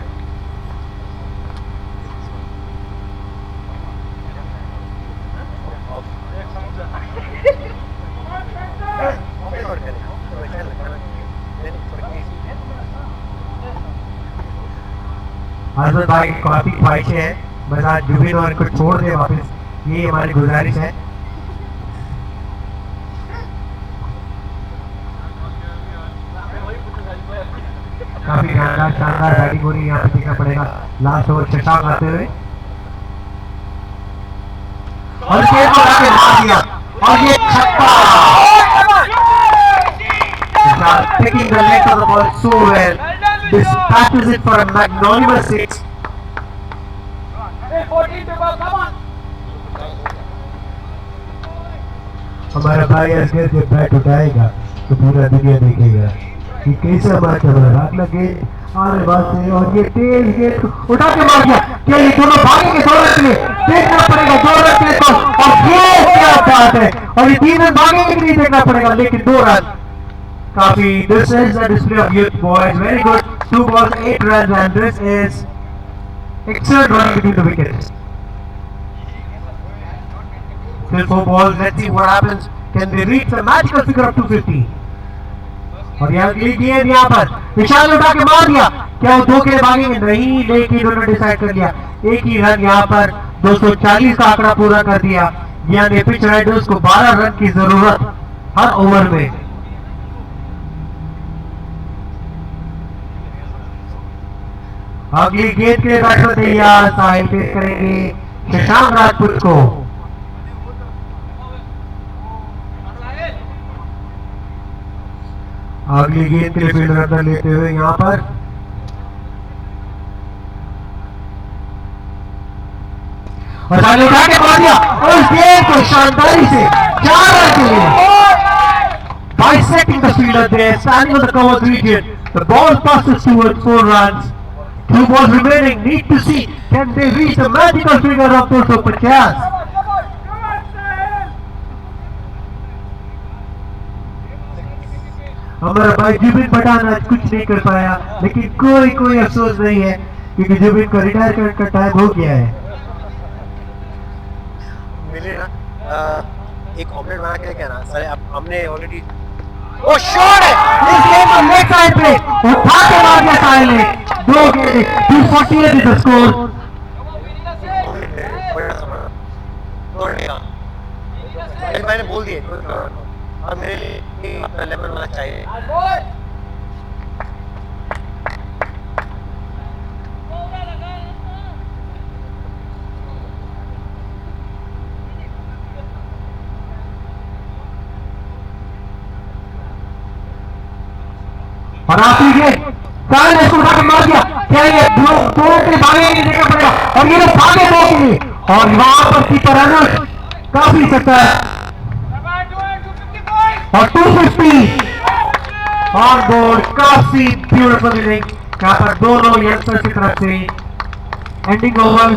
Speaker 2: हजरत भाई काफी ख्वाहिशें हैं, बस आज जुबिन और को छोड़ दे वापस, ये हमारी गुजारिश है। काफी शानदार बैटिंग हो रही है यहाँ पे, देखना पड़ेगा लास्ट ओवर शशांक आते हुए और गेंद को आगे मार दिया और ये छक्का। Taking the length of the ball so well, dispatches it for a magnanimous 6. हमारा भाई असगर जब बैट उठाएगा तो पूरा दुनिया देखेगा कि कैसा मैच चल रहा है। अगला गेंद आने वाले और ये तेज गेंद उठा के मार दिया। क्या ये दोनों भागेंगे 2 रन के लिए? देखना पड़ेगा 2 रन के लिए तो, और ये क्या बात है। और ये 3 रन भागेंगे कि नहीं देखना पड़ेगा, लेकिन 2 रन काफी। This is the display of youth boys, very good. 2 balls 8 runs and this is excellent running between the wickets. Still 4 balls, let's see what happens. Can they reach the magical figure of 250? और यहाँ गेंद यहाँ पर विशाल उठा के मार दिया। क्या वो 2 के लिए भागेंगे? नहीं, लेकिन उन्होंने डिसाइड कर लिया 1 ही रन यहाँ पर 240 का आंकड़ा पूरा कर दिया। यानी पिच राइडर्स को 12 रन की जरूरत हर ओवर में। अगली गेंद के लिए बैट्समैन तैयार, साहिल पेश करेंगे शशांक राजपूत को। अगली गेंद के लिए फील्डर अंदर लेते हुए यहाँ पर और साहिल उठा के मार दिया और गेंद को शानदारी से 4 रन के लिए। Bisecting the fielder there, standing on the cover region, the ball passes towards 4 runs. 2 balls remaining. Need to see can they reach the magical figure of 250. हमारा भाई जुबिन पठान आज कुछ नहीं कर पाया, लेकिन कोई अफसोस नहीं है क्योंकि जुबिन का रिटायरमेंट का टाइम हो गया है।
Speaker 1: मिले ना एक ऑमलेट बना के क्या ना सर, अब हमने ऑलरेडी ओ शॉट है
Speaker 2: इस गेम को लेफ्ट साइड पे उठा के मार दिया साहिल ने। 248 इज द स्कोर।
Speaker 1: मैंने बोल दिए और मेरे लिए अपना लेवल होना चाहिए।
Speaker 2: और आखिरी गेंद साहिल ने इसको उठा के मार दिया। क्या ये दो के भागे नहीं देखना पड़ेगा और ये लोग भागे दो के लिए और वहां पर कीपर अनुज काफी सकता है और 250 ऑन बोर्ड। काफी ब्यूटीफुल इनिंग यहाँ पर दोनों यंगस्टर्स की तरफ से। Ending over